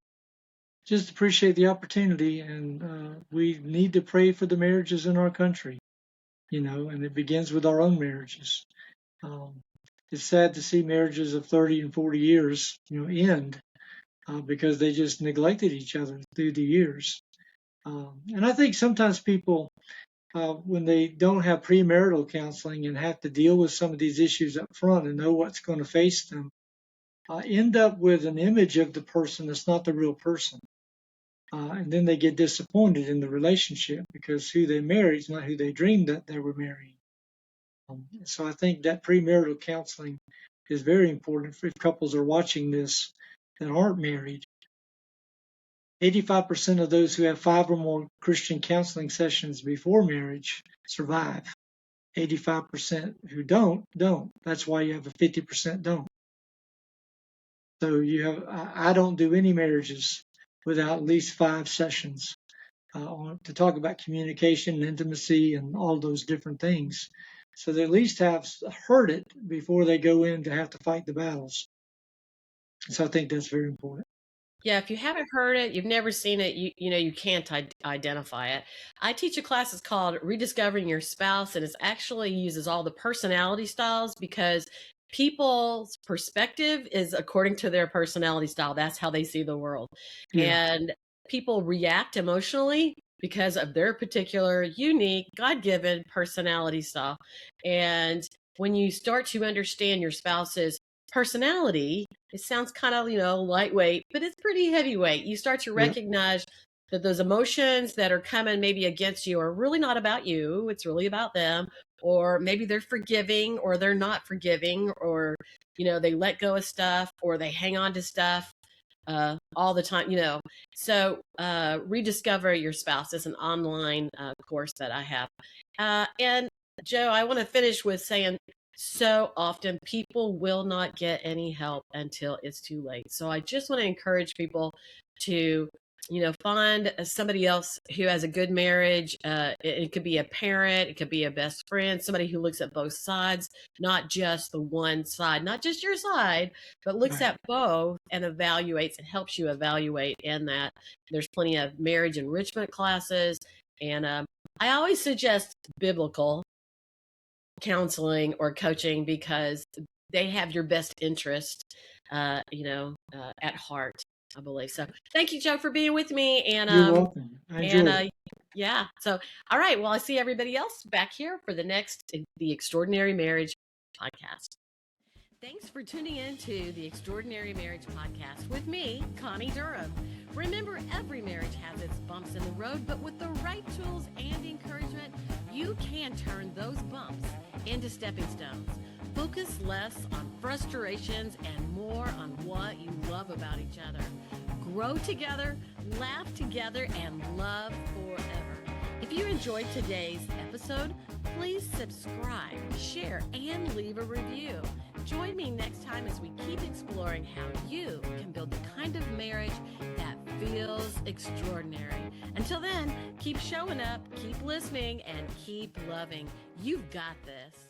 Speaker 2: Just appreciate the opportunity, and we need to pray for the marriages in our country, and it begins with our own marriages. Um, it's sad to see marriages of 30 and 40 years, end because they just neglected each other through the years. And I think sometimes people, when they don't have premarital counseling and have to deal with some of these issues up front and know what's going to face them, end up with an image of the person that's not the real person. And then they get disappointed in the relationship because who they marry is not who they dreamed that they were marrying. So I think that premarital counseling is very important if couples are watching this that aren't married. 85% of those who have 5 or more Christian counseling sessions before marriage survive. 85% who don't. That's why you have a 50% don't. So I don't do any marriages without at least 5 sessions to talk about communication and intimacy and all those different things. So they at least have heard it before they go in to have to fight the battles. So I think that's very important.
Speaker 1: Yeah, if you haven't heard it, you've never seen it, you can't identify it. I teach a class, it's called Rediscovering Your Spouse, and it actually uses all the personality styles because people's perspective is according to their personality style. That's how they see the world.
Speaker 2: Yeah.
Speaker 1: And people react emotionally because of their particular unique, God-given personality style. And when you start to understand your spouse's personality, it sounds kind of, lightweight, but it's pretty heavyweight. You start to
Speaker 2: Yeah.
Speaker 1: recognize that those emotions that are coming maybe against you are really not about you. It's really about them. Or maybe they're forgiving or they're not forgiving, or, they let go of stuff or they hang on to stuff all the time. So Rediscover Your Spouse is an online course that I have. And Joe, I want to finish with saying, so often people will not get any help until it's too late. So I just want to encourage people to, find somebody else who has a good marriage. It could be a parent, it could be a best friend, somebody who looks at both sides, not just the one side, not just your side, but looks
Speaker 2: Right.
Speaker 1: at both and evaluates and helps you evaluate in that. There's plenty of marriage enrichment classes. And I always suggest biblical counseling or coaching because they have your best interest, at heart, I believe. So thank you, Joe, for being with me.
Speaker 2: You're welcome. I enjoyed it.
Speaker 1: Yeah. So, all right. Well, I see everybody else back here for the next, The Extraordinary Marriage podcast. Thanks for tuning in to the Extraordinary Marriage Podcast with me, Connie Durham. Remember, every marriage has its bumps in the road, but with the right tools and encouragement, you can turn those bumps into stepping stones. Focus less on frustrations and more on what you love about each other. Grow together, laugh together, and love forever. If you enjoyed today's episode, please subscribe, share, and leave a review. Join me next time as we keep exploring how you can build the kind of marriage that feels extraordinary. Until then, keep showing up, keep listening, and keep loving. You've got this.